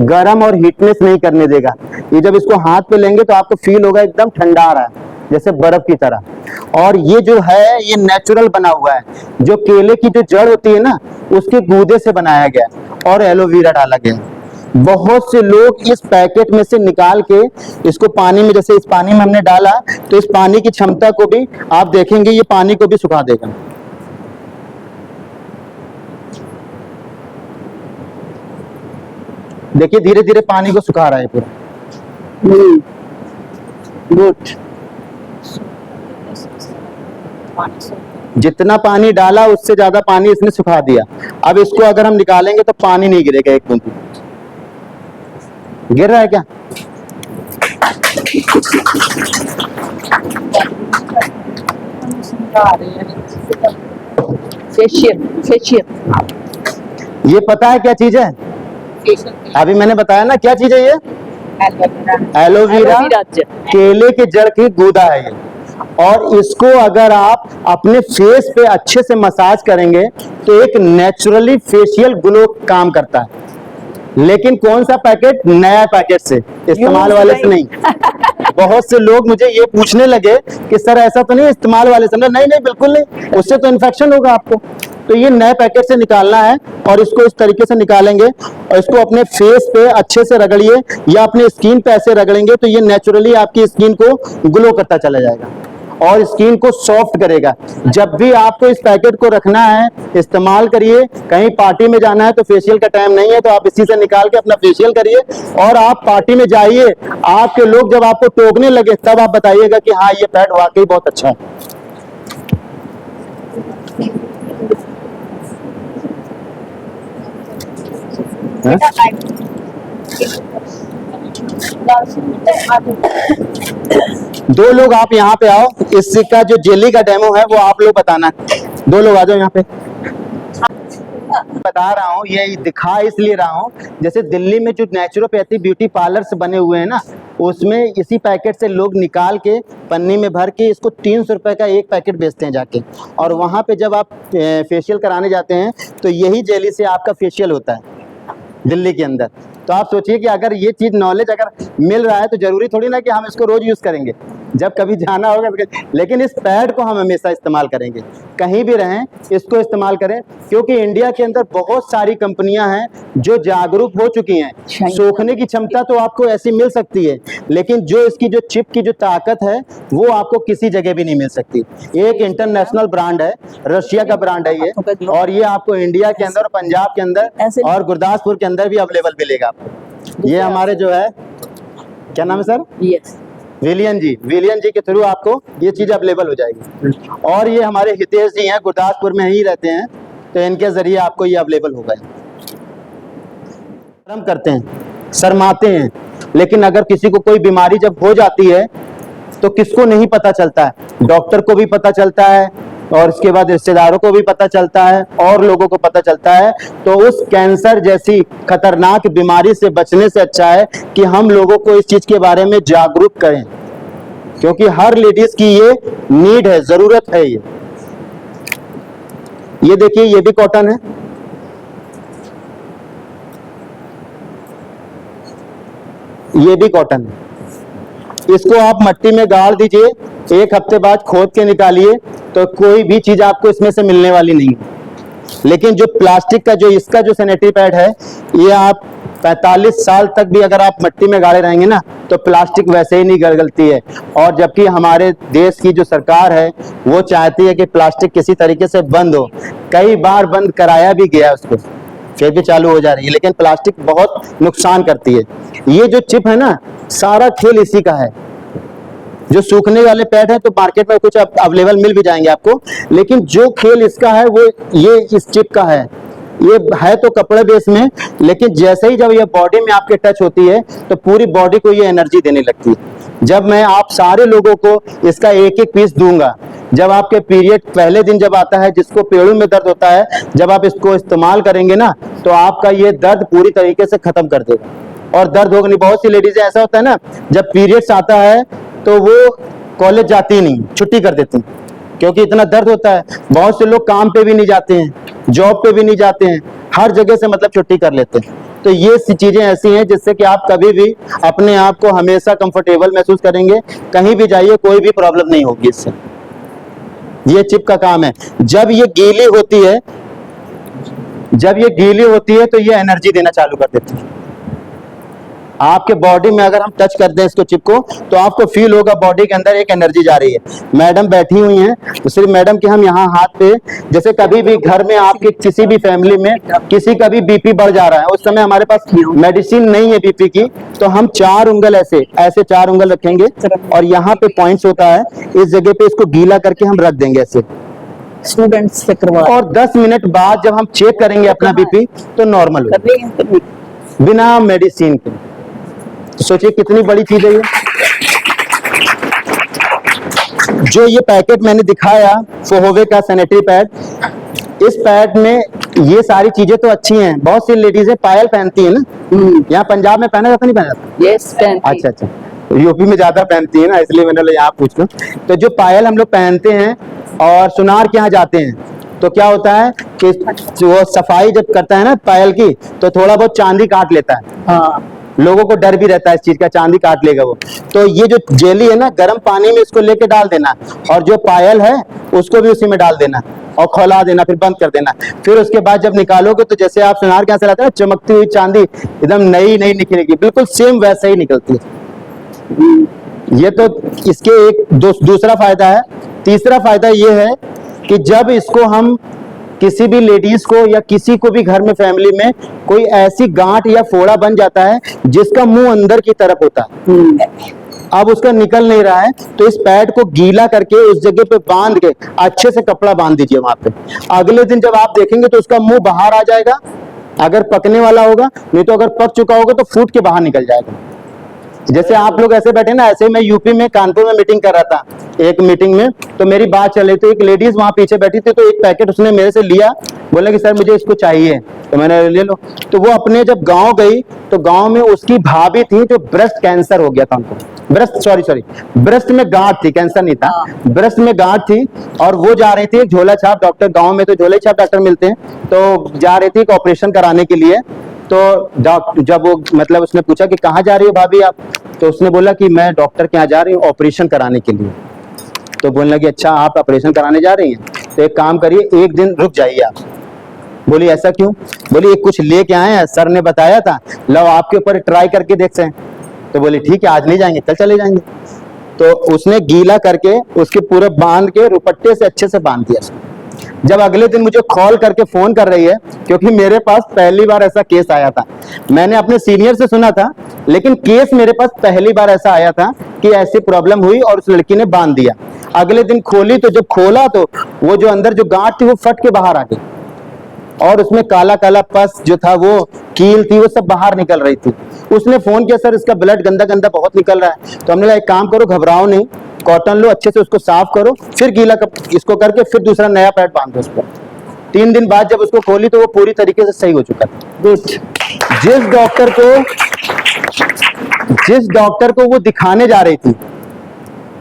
गरम और हीटनेस नहीं करने देगा। ये जब इसको हाथ पे लेंगे तो आपको फील होगा एकदम ठंडा आ रहा है, जैसे बर्फ की तरह। और ये जो है ये नेचुरल बना हुआ है, जो केले की जो जड़ होती है ना उसके गूदे से बनाया गया और एलोवेरा डाला गया। बहुत से लोग इस पैकेट में से निकाल के इसको पानी में, जैसे इस पानी में हमने डाला तो इस पानी की क्षमता को भी आप देखेंगे, ये पानी को भी सुखा देगा। देखिए धीरे धीरे पानी को सुखा रहा है पूरा। गुड। जितना पानी डाला उससे ज्यादा पानी इसने सुखा दिया। अब इसको अगर हम निकालेंगे तो पानी नहीं गिरेगा, एक बूंद गिर रहा है क्या? फेशियल ये पता है क्या चीज है? अभी मैंने बताया ना क्या चीज है ये? एलोवेरा केले के जड़ की गूदा है ये। और इसको अगर आप अपने फेस पे अच्छे से मसाज करेंगे तो एक नेचुरली फेशियल ग्लो काम करता है। लेकिन कौन सा पैकेट? नया पैकेट से, इस्तेमाल वाले से नहीं। बहुत से लोग मुझे ये पूछने लगे कि सर ऐसा तो नहीं इस्तेमाल वाले से? नहीं नहीं बिल्कुल नहीं, उससे तो इन्फेक्शन होगा आपको। तो ये नए पैकेट से निकालना है और इसको इस तरीके से निकालेंगे और इसको अपने फेस पे अच्छे से रगड़िए या अपने स्किन पे ऐसे रगड़ेंगे तो ये नेचुरली आपकी स्किन को ग्लो करता चला जाएगा और स्किन को सॉफ्ट करेगा। जब भी आपको इस पैकेट को रखना है इस्तेमाल करिए। कहीं पार्टी में जाना है तो फेशियल का टाइम नहीं है तो आप इसी से निकाल के अपना फेशियल करिए और आप पार्टी में जाइए। आपके लोग जब आपको टोकने लगे तब आप बताइएगा कि हाँ ये पैड वाकई बहुत अच्छा है। दो लोग आप यहाँ पे आओ, इसका जो जेली का डेमो है वो आप लोग बताना। 2 लोग आ जाओ यहाँ पे। बता रहा हूँ, ये दिखा इसलिए रहा हूँ, जैसे दिल्ली में जो नेचुरोपैथी ब्यूटी पार्लर्स बने हुए हैं ना, उसमें इसी पैकेट से लोग निकाल के पन्नी में भर के इसको 300 रुपए का एक पैकेट बेचते हैं जाके। और वहाँ पे जब आप फेशियल कराने जाते हैं तो यही जेली से आपका फेशियल होता है दिल्ली के अंदर। तो आप सोचिए कि अगर ये चीज नॉलेज अगर मिल रहा है तो जरूरी थोड़ी ना कि हम इसको रोज यूज करेंगे। जब कभी जाना होगा लेकिन इस पैड को हम हमेशा इस्तेमाल करेंगे, कहीं भी रहें इसको इस्तेमाल करें, क्योंकि इंडिया के अंदर बहुत सारी कंपनियां हैं जो जागरूक हो चुकी हैं। सोखने की क्षमता तो आपको ऐसी मिल सकती है, लेकिन जो इसकी जो चिप की जो ताकत है वो आपको किसी जगह भी नहीं मिल सकती। एक इंटरनेशनल ब्रांड है, रशिया का ब्रांड है ये, और ये आपको इंडिया के अंदर, पंजाब के अंदर और गुरदासपुर के अंदर भी अवेलेबल मिलेगा आपको। ये हमारे जो है, क्या नाम है सर? यस, विलियन जी के थ्रू आपको ये चीज अवेलेबल हो जाएगी। और ये हमारे हितेश जी हैं, गुरदासपुर में ही रहते हैं, तो इनके जरिए आपको ये अवेलेबल होगा। शर्म करते हैं, शर्माते हैं, लेकिन अगर किसी को कोई बीमारी जब हो जाती है तो किसको नहीं पता चलता है? डॉक्टर को भी पता चलता है, और इसके बाद रिश्तेदारों को भी पता चलता है, और लोगों को पता चलता है। तो उस कैंसर जैसी खतरनाक बीमारी से बचने से अच्छा है कि हम लोगों को इस चीज के बारे में जागरूक करें, क्योंकि हर लेडीज की ये नीड है, जरूरत है। ये देखिए, ये भी कॉटन है, ये भी कॉटन है। इसको आप मिट्टी में गाड़ दीजिए, 1 हफ्ते बाद खोद के निकालिए तो कोई भी चीज आपको इसमें से मिलने वाली नहीं है। लेकिन जो प्लास्टिक का जो इसका जो सैनिटरी पैड है, ये आप 45 साल तक भी अगर आप मिट्टी में गाड़े रहेंगे ना तो प्लास्टिक वैसे ही नहीं गलती है। और जबकि हमारे देश की जो सरकार है वो चाहती है कि प्लास्टिक किसी तरीके से बंद हो, कई बार बंद कराया भी गया उसको, फिर भी चालू हो जा रही है, लेकिन प्लास्टिक बहुत नुकसान करती है। ये जो चिप है ना, सारा खेल इसी का है। जो सूखने वाले पैड है तो मार्केट में कुछ अवेलेबल मिल भी जाएंगे आपको, लेकिन जो खेल इसका है वो ये इस चिप का है। ये है तो कपड़े बेस में, लेकिन जैसे ही जब ये बॉडी में आपके टच होती है तो पूरी बॉडी को ये एनर्जी देने लगती है। जब मैं आप सारे लोगों को इसका एक एक पीस दूंगा, जब आपके पीरियड पहले दिन जब आता है, जिसको पेड़ों में दर्द होता है, जब आप इसको इस्तेमाल करेंगे ना तो आपका ये दर्द पूरी तरीके से खत्म कर देगा। और दर्द होगा नहीं। बहुत सी लेडीज ऐसा होता है ना, जब पीरियड्स आता है तो वो कॉलेज जाती ही नहीं, छुट्टी कर देती, क्योंकि इतना दर्द होता है। बहुत से लोग काम पे भी नहीं जाते हैं, जॉब पे भी नहीं जाते हैं, हर जगह से मतलब छुट्टी कर लेते हैं। तो ये चीजें ऐसी हैं जिससे कि आप कभी भी अपने आप को हमेशा कंफर्टेबल महसूस करेंगे, कहीं भी जाइए कोई भी प्रॉब्लम नहीं होगी इससे। ये चिप का काम है। जब ये गीली होती है तो ये एनर्जी देना चालू कर देती है। आपके बॉडी में अगर हम टच कर दें इसको, चिप को, तो आपको फील होगा बॉडी के अंदर एक एनर्जी जा रही है। मैडम बैठी हुई हैं, तो सिर्फ मैडम के हम यहाँ हाथ पे, जैसे कभी भी घर में आपके किसी भी फैमिली में किसी का भी बीपी बढ़ जा रहा है, उस समय हमारे पास मेडिसिन नहीं है बीपी की, तो हम 4 उंगल ऐसे 4 उंगल रखेंगे और यहाँ पे पॉइंट्स होता है, इस जगह पे इसको गीला करके हम रख देंगे ऐसे। स्टूडेंट्स से करवा, और 10 मिनट बाद जब हम चेक करेंगे अपना बीपी तो नॉर्मल हो, बिना मेडिसिन के। तो सोचिए कितनी बड़ी चीज है ये। जो ये पैकेट मैंने दिखाया फोहोवे का सैनिटरी पैड, इस पैड में ये सारी चीजें तो अच्छी हैं। बहुत सी लेडीजें पायल पहनती है ना, यहाँ पंजाब में पहना जाता नहीं पहना जाता? यस, अच्छा, यूपी में ज्यादा पहनती है ना, इसलिए मैंने बोला यहाँ पूछ लूं। तो जो पायल हम लोग पहनते हैं और सुनार के यहाँ जाते हैं, तो क्या होता है कि वो सफाई जब करता है ना पायल की, तो थोड़ा बहुत चांदी काट लेता है। हाँ, लोगों को डर भी रहता है इस चीज का, चांदी काट लेगा वो। तो ये जो जेली है ना, गर्म पानी में इसको लेके डाल देना, और जो पायल है उसको भी उसी में डाल देना और खौला देना, फिर बंद कर देना। फिर उसके बाद जब निकालोगे तो जैसे आप सुनार के यहाँ से लाते हैं ना, चमकती हुई चांदी एकदम नई निकलेगी, बिल्कुल सेम वैसे ही निकलती है। ये तो इसके एक दूसरा फायदा है। तीसरा फायदा ये है कि जब इसको हम किसी भी लेडीज को या किसी को भी घर में फैमिली में कोई ऐसी गांठ या फोड़ा बन जाता है जिसका मुंह अंदर की तरफ होता है, अब उसका निकल नहीं रहा है, तो इस पैड को गीला करके उस जगह पे बांध के अच्छे से कपड़ा बांध दीजिए वहां पे। अगले दिन जब आप देखेंगे तो उसका मुंह बाहर आ जाएगा, अगर पकने वाला होगा, नहीं तो अगर पक चुका होगा तो फूट के बाहर निकल जाएगा। जैसे आप लोग ऐसे बैठे ना, ऐसे मैं यूपी में कानपुर में मीटिंग कर रहा था, एक मीटिंग में तो मेरी बात चल रही थी, एक लेडीज वहां पीछे बैठी थी, तो एक पैकेट उसने मेरे से लिया, बोले कि सर मुझे इसको चाहिए, तो मैंने ले लो। तो वो अपने जब गांव गई तो गांव में उसकी भाभी थी जो ब्रेस्ट कैंसर हो गया था उनको, ब्रेस्ट में गांठ थी, कैंसर नहीं था, ब्रेस्ट में गांठ थी, और वो जा रही थी एक झोला छाप डॉक्टर, गाँव में तो झोले छाप डॉक्टर मिलते हैं, तो जा रही थी एक ऑपरेशन कराने के लिए। तो जब वो मतलब उसने पूछा कि कहाँ जा रही हो भाभी आप, तो उसने बोला कि मैं डॉक्टर के यहाँ जा रही हूँ ऑपरेशन कराने के लिए। तो बोलने लगी अच्छा आप ऑपरेशन कराने जा रही हैं, तो एक काम करिए एक दिन रुक जाइए आप। बोली ऐसा क्यों? बोली एक कुछ लेके आए हैं, सर ने बताया था, लो आपके ऊपर ट्राई करके देखते हैं। तो बोली ठीक है आज नहीं जाएंगे कल चले जाएंगे। तो उसने गीला करके उसके पूरे बांध के रुपट्टे से अच्छे से बांध दिया उसको। जब अगले दिन मुझे कॉल करके फोन कर रही है, क्योंकि मेरे पास पहली बार ऐसा केस आया था, मैंने अपने सीनियर से सुना था लेकिन केस मेरे पास पहली बार ऐसा आया था कि ऐसी प्रॉब्लम हुई और उस लड़की ने बांध दिया। अगले दिन खोली तो जब खोला तो वो जो अंदर जो गांठ थी वो फट के बाहर आ गई और उसमें काला काला पस जो था वो कील थी वो सब बाहर निकल रही थी। उसने फोन किया सर इसका ब्लड गंदा गंदा बहुत निकल रहा है। तो हमने कहा एक काम करो घबराओ नहीं, कॉटन लो अच्छे से उसको साफ करो, फिर गीला इसको करके फिर दूसरा नया पैड बांध दो उस पर। 3 दिन बाद जब उसको खोली तो वो पूरी तरीके से सही हो चुका था। गुड। जिस डॉक्टर को वो दिखाने जा रही थी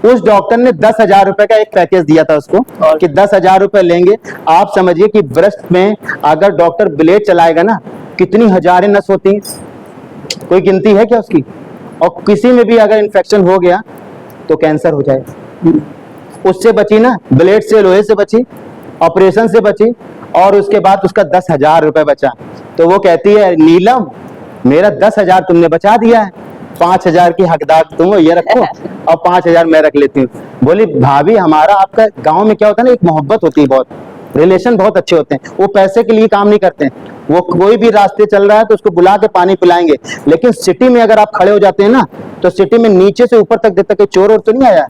उस डॉक्टर ने 10,000 रुपए का एक पैकेज दिया था उसको कि 10,000 रुपए लेंगे। आप समझिए कि ब्रेस्ट में अगर डॉक्टर ब्लेड चलाएगा ना कितनी हजारें नस होती हैं, कोई गिनती है क्या उसकी? और किसी में भी अगर इन्फेक्शन हो गया तो कैंसर हो जाएगा। उससे बची ना, ब्लेड से लोहे से बची, ऑपरेशन से बची और उसके बाद उसका 10,000 रुपए बचा। तो वो कहती है नीलम मेरा 10,000 तुमने बचा दिया है, 5,000 की हकदार तुम हो, ये रखो और 5,000 मैं रख लेती हूँ। बोली भाभी हमारा आपका गांव में क्या होता है ना, एक मोहब्बत होती है, बहुत रिलेशन बहुत अच्छे होते हैं, वो पैसे के लिए काम नहीं करते हैं। वो कोई भी रास्ते चल रहा है तो उसको बुला के पानी पिलाएंगे। लेकिन सिटी में अगर आप खड़े हो जाते हैं ना तो सिटी में नीचे से ऊपर तक देखता कि चोर और तो नहीं आया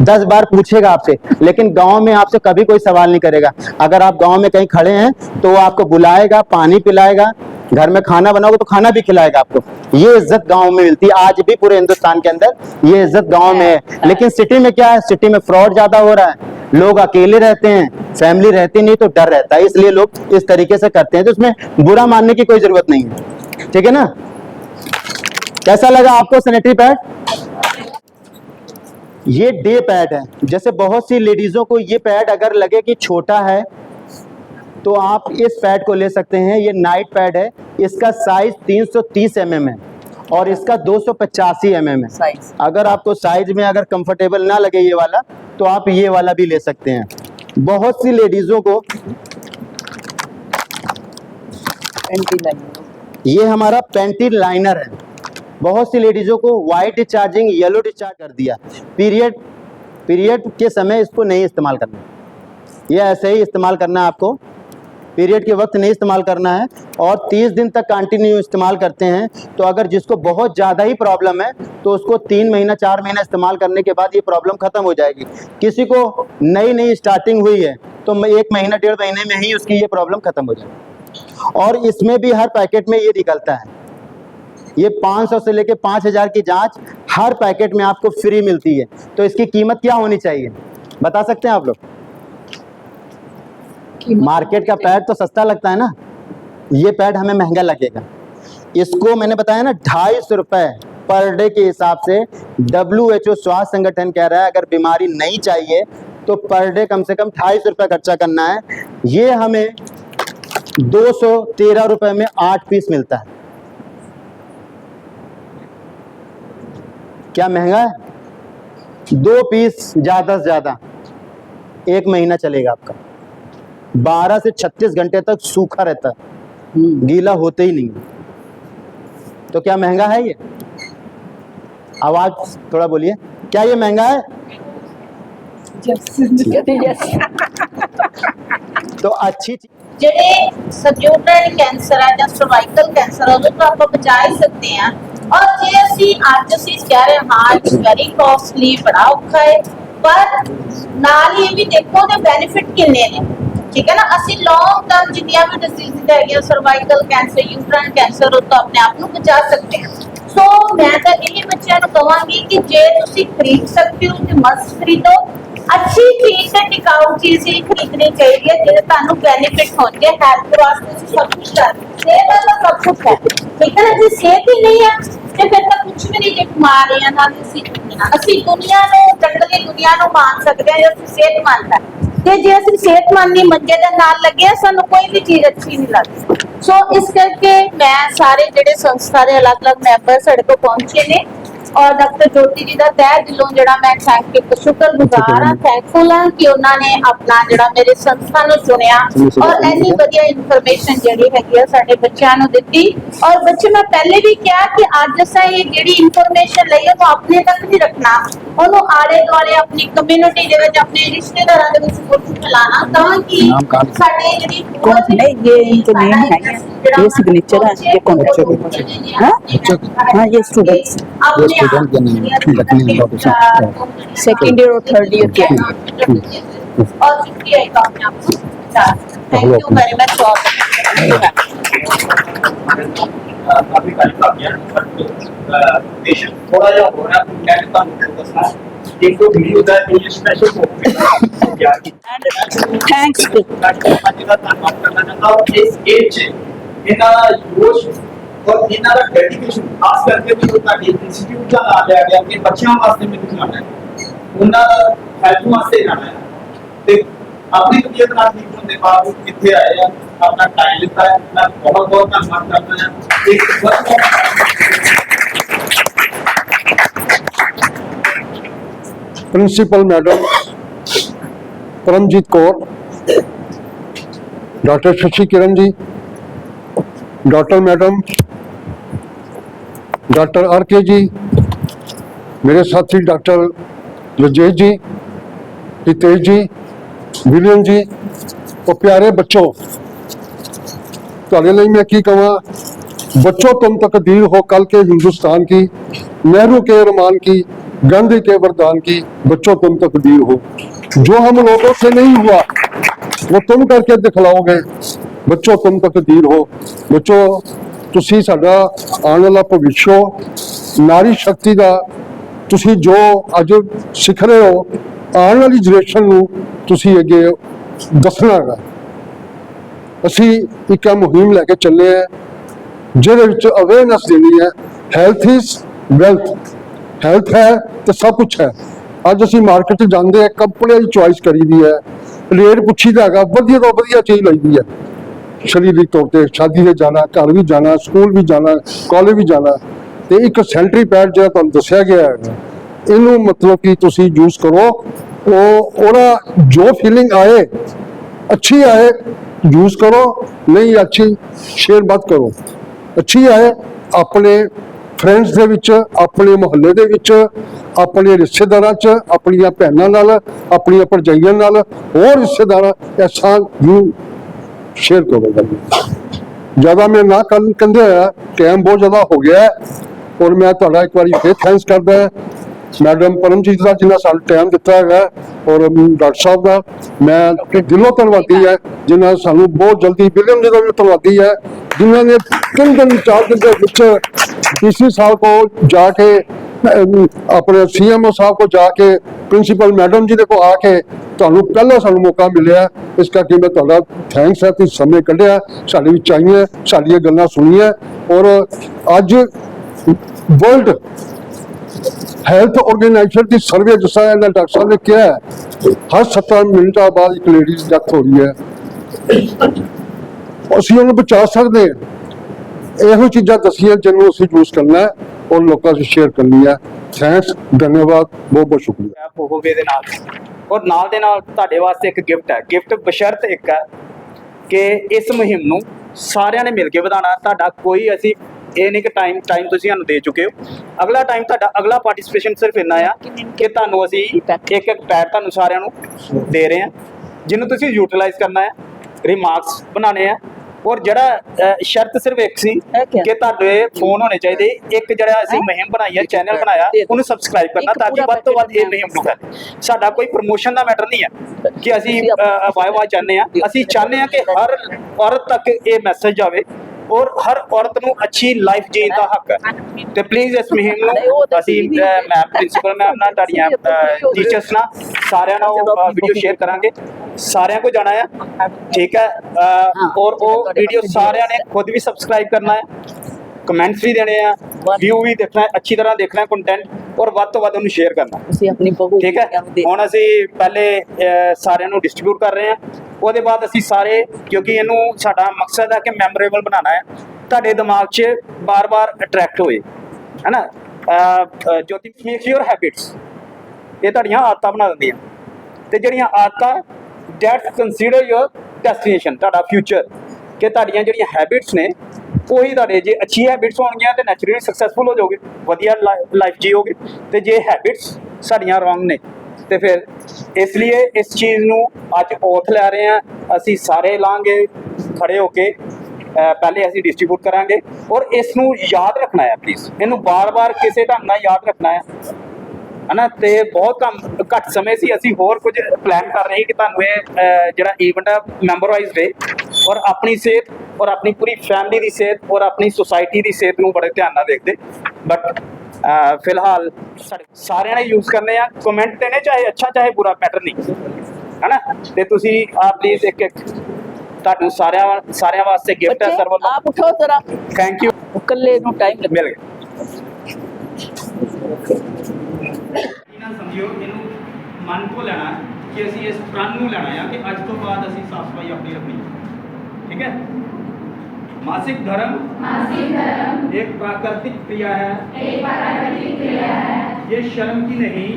10 बार पूछेगा आपसे, लेकिन गांव में आपसे कभी कोई सवाल नहीं करेगा। अगर आप गांव में कहीं खड़े हैं तो वो आपको बुलाएगा, पानी पिलाएगा, घर में खाना बनाओगे तो खाना भी खिलाएगा आपको। ये इज्जत गांव में मिलती है, आज भी पूरे हिंदुस्तान के अंदर ये इज्जत गांव में है। लेकिन सिटी में क्या है, सिटी में फ्रॉड ज्यादा हो रहा है, लोग अकेले रहते हैं, फैमिली रहती नहीं तो डर रहता है, इसलिए लोग इस तरीके से करते हैं। तो उसमें बुरा मानने की कोई जरूरत नहीं है, ठीक है ना। कैसा लगा आपको सैनिटरी पैड? ये डे पैड है। जैसे बहुत सी लेडीजों को ये पैड अगर लगे कि छोटा है तो आप इस पैड को ले सकते हैं। ये नाइट पैड है, इसका साइज 330 mm है और इसका 285 mm है। अगर आपको साइज में अगर कंफर्टेबल ना लगे ये वाला तो आप ये वाला भी ले सकते हैं। बहुत सी लेडीजों को ये हमारा पैंटी लाइनर है, बहुत सी लेडीजों को व्हाइट डिस्चार्जिंग येलो डिस्चार्ज कर दिया। पीरियड के समय इसको नहीं इस्तेमाल करना, ये ऐसे ही इस्तेमाल करना है आपको, पीरियड के वक्त नहीं इस्तेमाल करना है। और 30 दिन तक कंटिन्यू इस्तेमाल करते हैं तो अगर जिसको बहुत ज़्यादा ही प्रॉब्लम है तो उसको 3 महीना 4 महीना इस्तेमाल करने के बाद ये प्रॉब्लम खत्म हो जाएगी। किसी को नई स्टार्टिंग हुई है तो 1 महीना 1.5 महीने में ही उसकी ये प्रॉब्लम खत्म हो जाएगी। और इसमें भी हर पैकेट में ये निकलता है, ये 500 से लेके 5,000 की जांच हर पैकेट में आपको फ्री मिलती है। तो इसकी कीमत क्या होनी चाहिए बता सकते हैं आप लोग? मार्केट का पैड तो सस्ता लगता है ना, ये पैड हमें महंगा लगेगा। इसको मैंने बताया ना 250 रुपए पर डे के हिसाब से WHO स्वास्थ्य संगठन कह रहा है अगर बीमारी नहीं चाहिए तो पर डे कम से कम 250 रुपए खर्चा करना है। ये हमें 213 रुपए में 8 पीस मिलता है। क्या महंगा है? 2 पीस ज्यादा से ज्यादा 1 महीना चलेगा आपका, 12 से 36 घंटे तक सूखा रहता है, गीला होते ही नहीं। तो क्या महंगा है ये? आवाज थोड़ा बोलिए, क्या ये महंगा है? तो अच्छी चीज ਜਿਹੜੇ ਸਰਜੂਟਰਨ ਕੈਂਸਰ ਹੈ ਜਾਂ ਸਰਵਾਈਕਲ ਕੈਂਸਰ ਉਹਨੂੰ ਤਾਂ ਆਪਾਂ ਬਚਾ ਹੀ ਸਕਦੇ ਹਾਂ। ਔਰ ਜੇ ਅਸੀਂ ਅੱਜ ਅਸੀਂ ਕਹਿ ਰਹੇ ਹਾਂ ਇਟਸ ਵੈਰੀ ਕਾਸਟਲੀ, ਬੜਾ ਔਖਾ ਹੈ, ਪਰ ਨਾਲ ਹੀ ਇਹ ਵੀ ਦੇਖੋ ਉਹਦੇ ਬੈਨੀਫਿਟ ਕਿੰਨੇ ਨੇ, ਠੀਕ ਹੈ ਨਾ। ਅਸੀਂ ਲੌਂਗ ਟਰਮ ਜਿੰਨੀਆਂ ਵੀ ਡਿਜ਼ੀਜ਼ ਹੈਗੀਆਂ ਸਰਵਾਈਕਲ ਕੈਂਸਰ, ਯੂਟਰਨ ਕੈਂਸਰ, ਉਹ ਤਾਂ ਆਪਣੇ ਆਪ ਨੂੰ ਬਚਾ ਸਕਦੇ ਹਾਂ। ਸੋ ਮੈਂ ਤਾਂ ਇਹ ਬੱਚਿਆਂ ਨੂੰ ਕਹਾਂਗੀ ਕਿ ਜੇ ਤੁਸੀਂ ਖਰੀਦ ਸਕਦੇ ਹੋ ਤੇ ਮਸਟ ਖਰੀਦੋ। अच्छी चीज से टिकाऊ चीज ही खरीदनी चाहिए जिससे ਤੁਹਾਨੂੰ बेनिफिट होंगे। हेल्थ वास्ते सब कुछ है, सेहत का सब कुछ है, ठीक है ना। जी सेहत ही नहीं है तो फिर तो कुछ भी नहीं। जे बीमार है ना ਅਸੀਂ ਦੁਨੀਆ ਨੂੰ ਜੰਗਲੀ ਦੁਨੀਆ ਨੂੰ ਮਾਨ ਸਕਦੇ ਹਾਂ ਜੇ ਅਸੀਂ ਸਿਹਤਮੰਦ ਹੈ, ਤੇ ਜੇ ਅਸੀਂ ਸਿਹਤਮੰਦ ਨਹੀਂ ਮੰਜੇ ਦੇ ਨਾਲ ਲੱਗੇ ਸਾਨੂੰ ਕੋਈ ਵੀ ਚੀਜ਼ ਅੱਛੀ ਨਹੀਂ ਲੱਗਦੀ। ਸੋ ਇਸ ਕਰਕੇ ਮੈਂ ਸਾਰੇ ਜਿਹੜੇ ਸੰਸਥਾ ਦੇ ਅਲੱਗ-ਅਲੱਗ ਮੈਂਬਰ ਸਾਡੇ ਕੋਲ ਪਹੁੰਚੇ ਨੇ ਔਰ ਡਾਕਟਰ ਜੋਤੀ ਜੀ ਦਾ ਤਹਿ ਦਿਲੋਂ ਜਿਹੜਾ ਮੈਂ ਸ਼ੁਕਰਗੁਜ਼ਾਰ ਹਾਂ, ਥੈਂਕਫੁਲ ਹਾਂ ਕਿ ਉਹਨਾਂ ਨੇ ਆਪਣਾ ਜਿਹੜਾ ਮੇਰੇ ਸੰਸਥਾ ਨੂੰ ਚੁਣਿਆ ਔਰ ਇੰਨੀ ਵਧੀਆ ਇਨਫੋਰਮੇਸ਼ਨ ਜਿਹੜੀ ਹੈਗੀ ਆ ਸਾਡੇ ਬੱਚਿਆਂ ਨੂੰ ਦਿੱਤੀ। ਔਰ ਬੱਚੇ, ਮੈਂ ਪਹਿਲੇ ਵੀ ਕਿਹਾ ਕਿ ਅੱਜ ਅਸੀਂ ਇਹ ਜਿਹੜੀ ਇਨਫੋਰਮੇਸ਼ਨ ਲਈ ਉਹਨੂੰ ਆਪਣੇ ਤੱਕ ਨਹੀਂ ਰੱਖਣਾ, ਉਹਨੂੰ ਆਲੇ ਦੁਆਲੇ ਆਪਣੀ ਕਮਿਊਨਿਟੀ ਦੇ ਵਿੱਚ, ਆਪਣੇ ਰਿਸ਼ਤੇਦਾਰਾਂ ਦੇ ਵਿੱਚ ਫੈਲਾਣਾ, ਤਾਂ ਕਿ ਸਾਡੇ ਜਿਹੜੀ नहीं, ये इनके नेम है, ये सिग्नेचर है, ये कॉन्ट्रैक्ट हाँ हाँ, ये स्टूडेंट्स स्टूडेंट के नेम सेकंड ईयर और थर्ड ईयर के हैं। और शुक्रिया एक आपने आपको thank you very much for काफी तारीफ आ गया बट पेशेंट थोड़ा जा हो रहा है। मैं तो दसना एक तो वीडियो ਦਾ ਇਹ ਸਪੈਸ਼ਲ ਫੋਕਸ ਗਿਆ ਕਿ थैंक्स टू ਅੱਜ ਦਾ ਧੰਨਵਾਦ ਕਰਨਾ ਚਾਹੁੰਦਾ ਹਾਂ ਇਸ ਏਜ ਇਹਨਾਂ ਦਾ ਜੋਸ਼ ਔਰ ਇਹਨਾਂ ਦਾ ਡੈਡੀਕੇਸ਼ਨ ਖਾਸ ਕਰਕੇ ਵੀ ਤੁਹਾਡੇ ਇੰਸਟੀਚਿਊਟ ਦਾ ਨਾਮ ਲਿਆ ਗਿਆ ਕਿ ਬੱਚਿਆਂ ਵਾਸਤੇ ਮੈਨੂੰ ਜਾਣਾ ਹੈ, ਉਹਨਾਂ ਦਾ ਹੈਲਥ ਵਾਸਤੇ ਜਾਣਾ ਹੈ ਤੇ ਆਪਣੀ ਤਬੀਅਤ ਨਾਲ ਠੀਕ ਹੋਣ ਦੇ ਬਾਅਦ ਕਿੱਥੇ ਆਏ ਆ, ਆਪਣਾ ਟਾਈਮ ਲਿੱਤਾ ਹੈ। ਮੈਂ ਬਹੁਤ ਬਹੁਤ ਧੰਨਵਾਦ ਕਰਦਾ ਹਾਂ। ਇੱਕ principal madam Paramjeet Kaur, doctor Shashi Kiran ji, doctor madam doctor R K ji, मेरे साथी डॉक्टर राजेश जी, हितेश जी, विलियम जी और प्यारे बच्चों, तुहाडे लई मैं की कहां, बच्चों तुम तकदीर हो कल के हिंदुस्तान की, नेहरू के अरमान की, गांधी के वरदान की, बच्चों तुम तकदीर हो। जो हम लोगों से नहीं हुआ वो तुम करके दिखलाओगे, बच्चों तुम तकदीर हो। बच्चों तुसी साडा आने वाला भविष्य हो, नारी शक्ति का तुसी जो अज सिख रहे हो, आने वाली जनरेशन नूं तुसी अगे दसना है। असी एक मुहिम लैके चले हैं जिहदे विच अवेयरनेस देनी है। हेल्थ इज वेल्थ, हेल्थ है तो सब कुछ है। अज असी मार्केट जाते हैं, कपड़े की चॉइस करी दी है, रेट पुछी दा है, वधिया तो वधिया चीज़ लईदी है। शरीरिक तौर पर शादी से जाना, घर भी जाना, स्कूल भी जाना, कॉलेज भी जाना, तो एक सैनिटरी पैड जो तुहानूं दस्सिया गया है, इनू मतलब कि तुसी यूज करो। ओहदा जो फीलिंग आए, अच्छी आए यूज करो, नहीं अच्छी शेयर मत करो। अच्छी आए अपने फ्रेंड्स दे विच, अपने मुहल्ले दे विच, अपने रिश्तेदारां च, अपनियां भैनां नाल, अपनियां भरजाइयां नाल, होर रिश्तेदारां ऐसा यू शेयर करो। ज़्यादा मैं ना कहते टाइम बहुत ज़्यादा हो गया है और मैं तुहाडा एक बार फिर थैंक्स करदा मैडम परमजीत का जिन्हें सानूं टाइम दिता है और डॉक्टर साहब का मैं दिलों धन्नवादी है जिन्हें सानूं बहुत जल्दी, विलियम जी का भी धन्नवादी है जिन्होंने 3 दिन 4 दिन के विच पीसी साहब को जाके, अपने CMO साहब को जाके, प्रिंसीपल मैडम जी को आके तुहानूं पहला सानूं मौका मिलिया। इस करके मैं तुहाडा थैंक्स है, तुसीं समय कढिया, साडे विच आईए, साडीआं गल्लां सुणीआं। और अज वर्ल्ड हेल्थ ऑर्गेनाइजेशन की सर्वे जिस डॉक्टर साहब ने किया है, हर 17 मिनटों बाद एक लेडीज डेथ हो रही है। असीं उन्हें बचा सकते हैं, ਇਹੋ ਚੀਜ਼ਾਂ ਦਸੀਆਂ ਜਿਹਨੂੰ ਅਸੀਂ ਯੂਜ਼ ਕਰਨਾ ਹੈ ਔਰ ਲੋਕਾਂ ਨਾਲ ਸ਼ੇਅਰ ਕਰਨੀ ਹੈ। ਥੈਂਕਸ, ਧੰਨਵਾਦ, ਬਹੁਤ ਬਹੁਤ ਸ਼ੁਕਰੀਆ। ਹੋਵੇ ਦੇ ਨਾਲ ਔਰ ਨਾਲ ਦੇ ਨਾਲ ਤੁਹਾਡੇ ਵਾਸਤੇ ਇੱਕ ਗਿਫਟ ਹੈ। ਗਿਫਟ ਬਸ਼ਰਤ ਇੱਕ ਹੈ ਕਿ ਇਸ ਮੁਹਿੰਮ ਨੂੰ ਸਾਰਿਆਂ ਨੇ ਮਿਲ ਕੇ ਵਧਾਉਣਾ। ਤੁਹਾਡਾ ਕੋਈ ਅਸੀਂ ਇਹ ਨਹੀਂ ਕਿ ਟਾਈਮ ਤੁਸੀਂ ਸਾਨੂੰ ਦੇ ਚੁੱਕੇ ਹੋ। ਅਗਲਾ ਟਾਈਮ ਤੁਹਾਡਾ ਅਗਲਾ ਪਾਰਟਿਸਿਪੇਸ਼ਨ ਸਿਰਫ ਇੰਨਾ ਆ ਕਿ ਤੁਹਾਨੂੰ ਅਸੀਂ ਇੱਕ ਪੈਡ ਤੁਹਾਨੂੰ ਸਾਰਿਆਂ ਨੂੰ ਦੇ ਰਹੇ ਹਾਂ ਜਿਹਨੂੰ ਤੁਸੀਂ ਯੂਟਿਲਾਈਜ਼ ਕਰਨਾ ਹੈ, ਰਿਮਾਰਕਸ ਬਣਾਉਣੇ ਆ। और जरा शर्त सिर्फ एक सी कि तुहाडे फोन होने चाहिए। एक जरा असीं मुहिम बनाई है, चैनल बनाया, उन्हें सबसक्राइब करना ताकि वध तो वध ये मुहिम नूं फैले। साडा कोई प्रमोशन का मैटर नहीं है कि असीं वाह चाहते हैं, असीं चाहते हैं कि हर औरत तक ये मैसेज जावे और हर औरत नूं अच्छी लाइफ जीण दा हक है। तो प्लीज़ इस मुहिम नूं असीं मैम प्रिंसीपल मैम नाल तुहाडीआं टीचर्स नाल सारिआं नाल वीडियो शेयर करांगे, सारिआं को जाना है, ठीक है। और वो वीडियो सारिआं ने खुद भी सबसक्राइब करना है, कमेंट्स भी देने हैं, व्यू भी देखना है, अच्छी तरह देखना है कंटेंट और ਵੱਧ ਤੋਂ ਵੱਧ ਉਹਨੂੰ शेयर करना, ठीक है। ਹੁਣ ਅਸੀਂ ਪਹਿਲੇ ਸਾਰਿਆਂ ਨੂੰ डिस्ट्रीब्यूट कर रहे हैं, ਉਹਦੇ ਬਾਅਦ ਅਸੀਂ ਸਾਰੇ, ਕਿਉਂਕਿ ਇਹਨੂੰ ਸਾਡਾ ਮਕਸਦ ਹੈ ਕਿ ਮੈਮੋਰੇਬਲ ਬਣਾਉਣਾ ਹੈ, ਤੁਹਾਡੇ ਦਿਮਾਗ 'ਚ ਬਾਰ-ਬਾਰ ਅਟਰੈਕਟ ਹੋਏ, है ना। ਜੋਤੀ ਮੇਕਸ ਯੂਰ ਹੈਬਿਟਸ, ਇਹ ਤੁਹਾਡੀਆਂ ਆਦਤਾਂ ਬਣਾ ਦਿੰਦੀਆਂ, ਤੇ ਜਿਹੜੀਆਂ ਆਦਤਾਂ ਦੈਟਸ ਕੰਸੀਡਰ ਯੂਰ ਡੈਸਟੀਨੇਸ਼ਨ, ਤੁਹਾਡਾ ਫਿਊਚਰ, ਕਿ ਤੁਹਾਡੀਆਂ ਜਿਹੜੀਆਂ ਹੈਬਿਟਸ ਨੇ ਉਹੀ ਤੁਹਾਡੇ, ਜੇ ਅੱਛੀ ਹੈਬਿਟਸ ਹੋਣਗੀਆਂ ਤੇ ਨੈਚੁਰਲੀ ਸਕਸੈਸਫੁਲ ਹੋ ਜਾਓਗੇ, ਵਧੀਆ ਲਾਈਫ ਜੀਓਗੇ, ਤੇ ਜੇ ਹੈਬਿਟਸ ਸਾਡੀਆਂ ਰੋਂਗ ਨੇ ਤੇ ਫਿਰ ਇਸ ਲਈ ਇਸ ਚੀਜ਼ ਨੂੰ ਅੱਜ ਔਥ ਲੈ ਰਹੇ ਹਾਂ ਅਸੀਂ ਸਾਰੇ, ਲਾਂਗੇ ਖੜੇ ਹੋ ਕੇ ਪਹਿਲੇ ਅਸੀਂ ਡਿਸਟ੍ਰੀਬਿਊਟ ਕਰਾਂਗੇ, ਔਰ ਇਸ ਨੂੰ ਯਾਦ ਰੱਖਣਾ ਹੈ ਪਲੀਜ਼, ਇਹਨੂੰ ਬਾਰ-ਬਾਰ ਕਿਸੇ ਢੰਗ ਨਾਲ ਯਾਦ ਰੱਖਣਾ ਹੈ ਨਾ। ਤੇ ਬਹੁਤ ਘੱਟ ਸਮੇਂ ਸੀ, ਅਸੀਂ ਹੋਰ ਕੁਝ ਪਲਾਨ ਕਰ ਰਹੇ ਕਿ ਤੁਹਾਨੂੰ ਇਹ ਜਿਹੜਾ ਈਵੈਂਟ ਹੈ ਮੈਂਬਰ ਵਾਈਜ਼ ਡੇ, ਔਰ ਆਪਣੀ ਸਿਹਤ ਔਰ ਆਪਣੀ ਪੂਰੀ ਫੈਮਿਲੀ ਦੀ ਸਿਹਤ ਔਰ ਆਪਣੀ ਸੁਸਾਇਟੀ ਦੀ ਸਿਹਤ ਨੂੰ ਬੜੇ ਧਿਆਨ ਨਾਲ ਦੇਖਦੇ, ਬਟ ਫਿਲਹਾਲ ਸਾਰਿਆਂ ਨੇ ਯੂਜ਼ ਕਰਨੇ ਆ, ਕਮੈਂਟ ਦੇਣੇ ਚਾਹੇ ਅੱਛਾ ਚਾਹੇ ਬੁਰਾ, ਮੈਟਰ ਨਹੀਂ ਹੈ ਨਾ। ਤੇ ਤੁਸੀਂ ਆ ਪਲੀਜ਼ ਇੱਕ ਤੁਹਾਨੂੰ ਸਾਰਿਆਂ ਵਾਸਤੇ ਗਿਫਟ ਹੈ ਸਰ ਵੱਲੋਂ। ਆਪ ਉਠੋ ਜ਼ਰਾ, ਥੈਂਕ ਯੂ। ਇਕੱਲੇ ਨੂੰ ਟਾਈਮ ਮਿਲ ਗਿਆ। ਇਹਨਾਂ ਸਮਝਿਓ, ਇਹਨੂੰ ਮਨ ਤੋਂ ਲੈਣਾ ਕਿ ਅਸੀਂ ਇਸ ਪ੍ਰਣ ਨੂੰ ਲੈਣਾ ਆ ਕਿ ਅੱਜ ਤੋਂ ਬਾਅਦ ਅਸੀਂ ਸਾਫ ਸਫਾਈ ਆਪਣੀ ਰੱਖਣੀ, ਠੀਕ है। मासिक धर्म एक प्राकृतिक क्रिया है, ये शर्म की नहीं,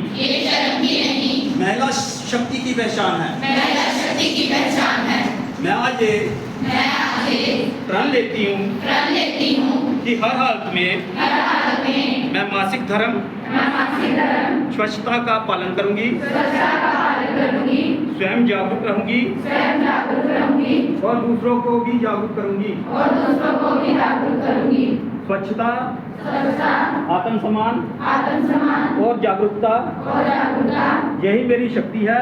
महिला शक्ति की पहचान है। मैं आज ये प्रण लेती हूँ कि हर हालत में मैं मासिक धर्म स्वच्छता का पालन करूंगी, स्वयं जागरूक रहूंगी और दूसरों को भी जागरूक करूंगी। स्वच्छता, आत्मसम्मान और जागरूकता, यही मेरी शक्ति है,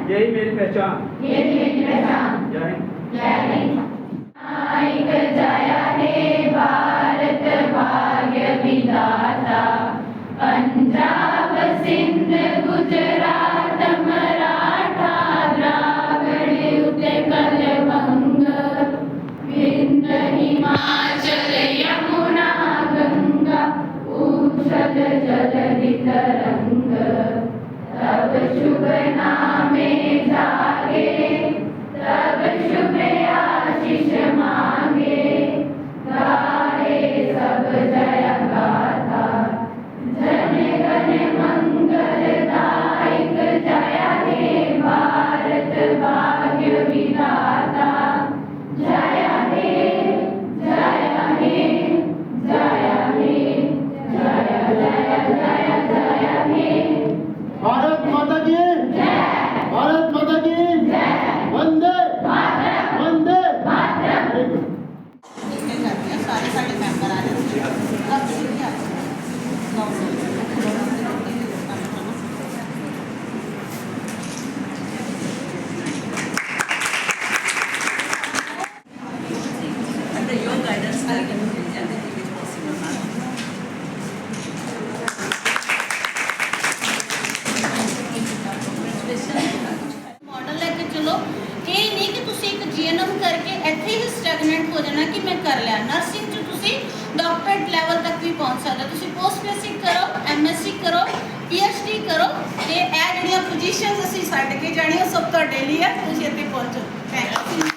यही मेरी पहचान। जय हिंद। पंजाब सिंध गुजरात मराठा द्राविड़ उत्कल वंग विंध्य हिमाचल यमुना गंगा उच्छल जलधि तरंग, तब शुभ नामे जागे, तब शुभ आशीष मांगे, गाए सब जय गाथा, जन गण मंगलदायक, जय हे भारत भाग्य विधाता, जय हे जय हे जय हे जय जय जय जय हे। भारत माता की जय, भारत माता की जय, वंदे मातरम, वंदे मातरम। सारे साढ़े मैंबर आ जाते मॉडल लेके चलो, ये नहीं कि तुसी एक जीएनएम करके ਇੱਥੇ ਹੀ ਸਟੈਗਨੈਂਟ ਹੋ ਜਾਣਾ ਕਿ ਮੈਂ ਕਰ ਲਿਆ। ਨਰਸਿੰਗ ਚ ਤੁਸੀਂ ਡਾਕਟਰੇਟ ਲੈਵਲ ਤੱਕ ਵੀ ਪਹੁੰਚ ਸਕਦੇ, ਤੁਸੀਂ ਪੋਸਟ ਬੇਸਿਕ ਕਰੋ, ਐਮਐਸਸੀ ਕਰੋ, ਪੀਐਚਡੀ ਕਰੋ, ਤੇ ਇਹ ਜਿਹੜੀਆਂ ਪੋਜੀਸ਼ਨਸ ਅਸੀਂ ਛੱਡ ਕੇ ਜਾਣੀਆਂ ਸਭ ਤੁਹਾਡੇ ਲਈ ਹੈ, ਤੁਸੀਂ ਇੱਥੇ ਪਹੁੰਚੋ। Thank you.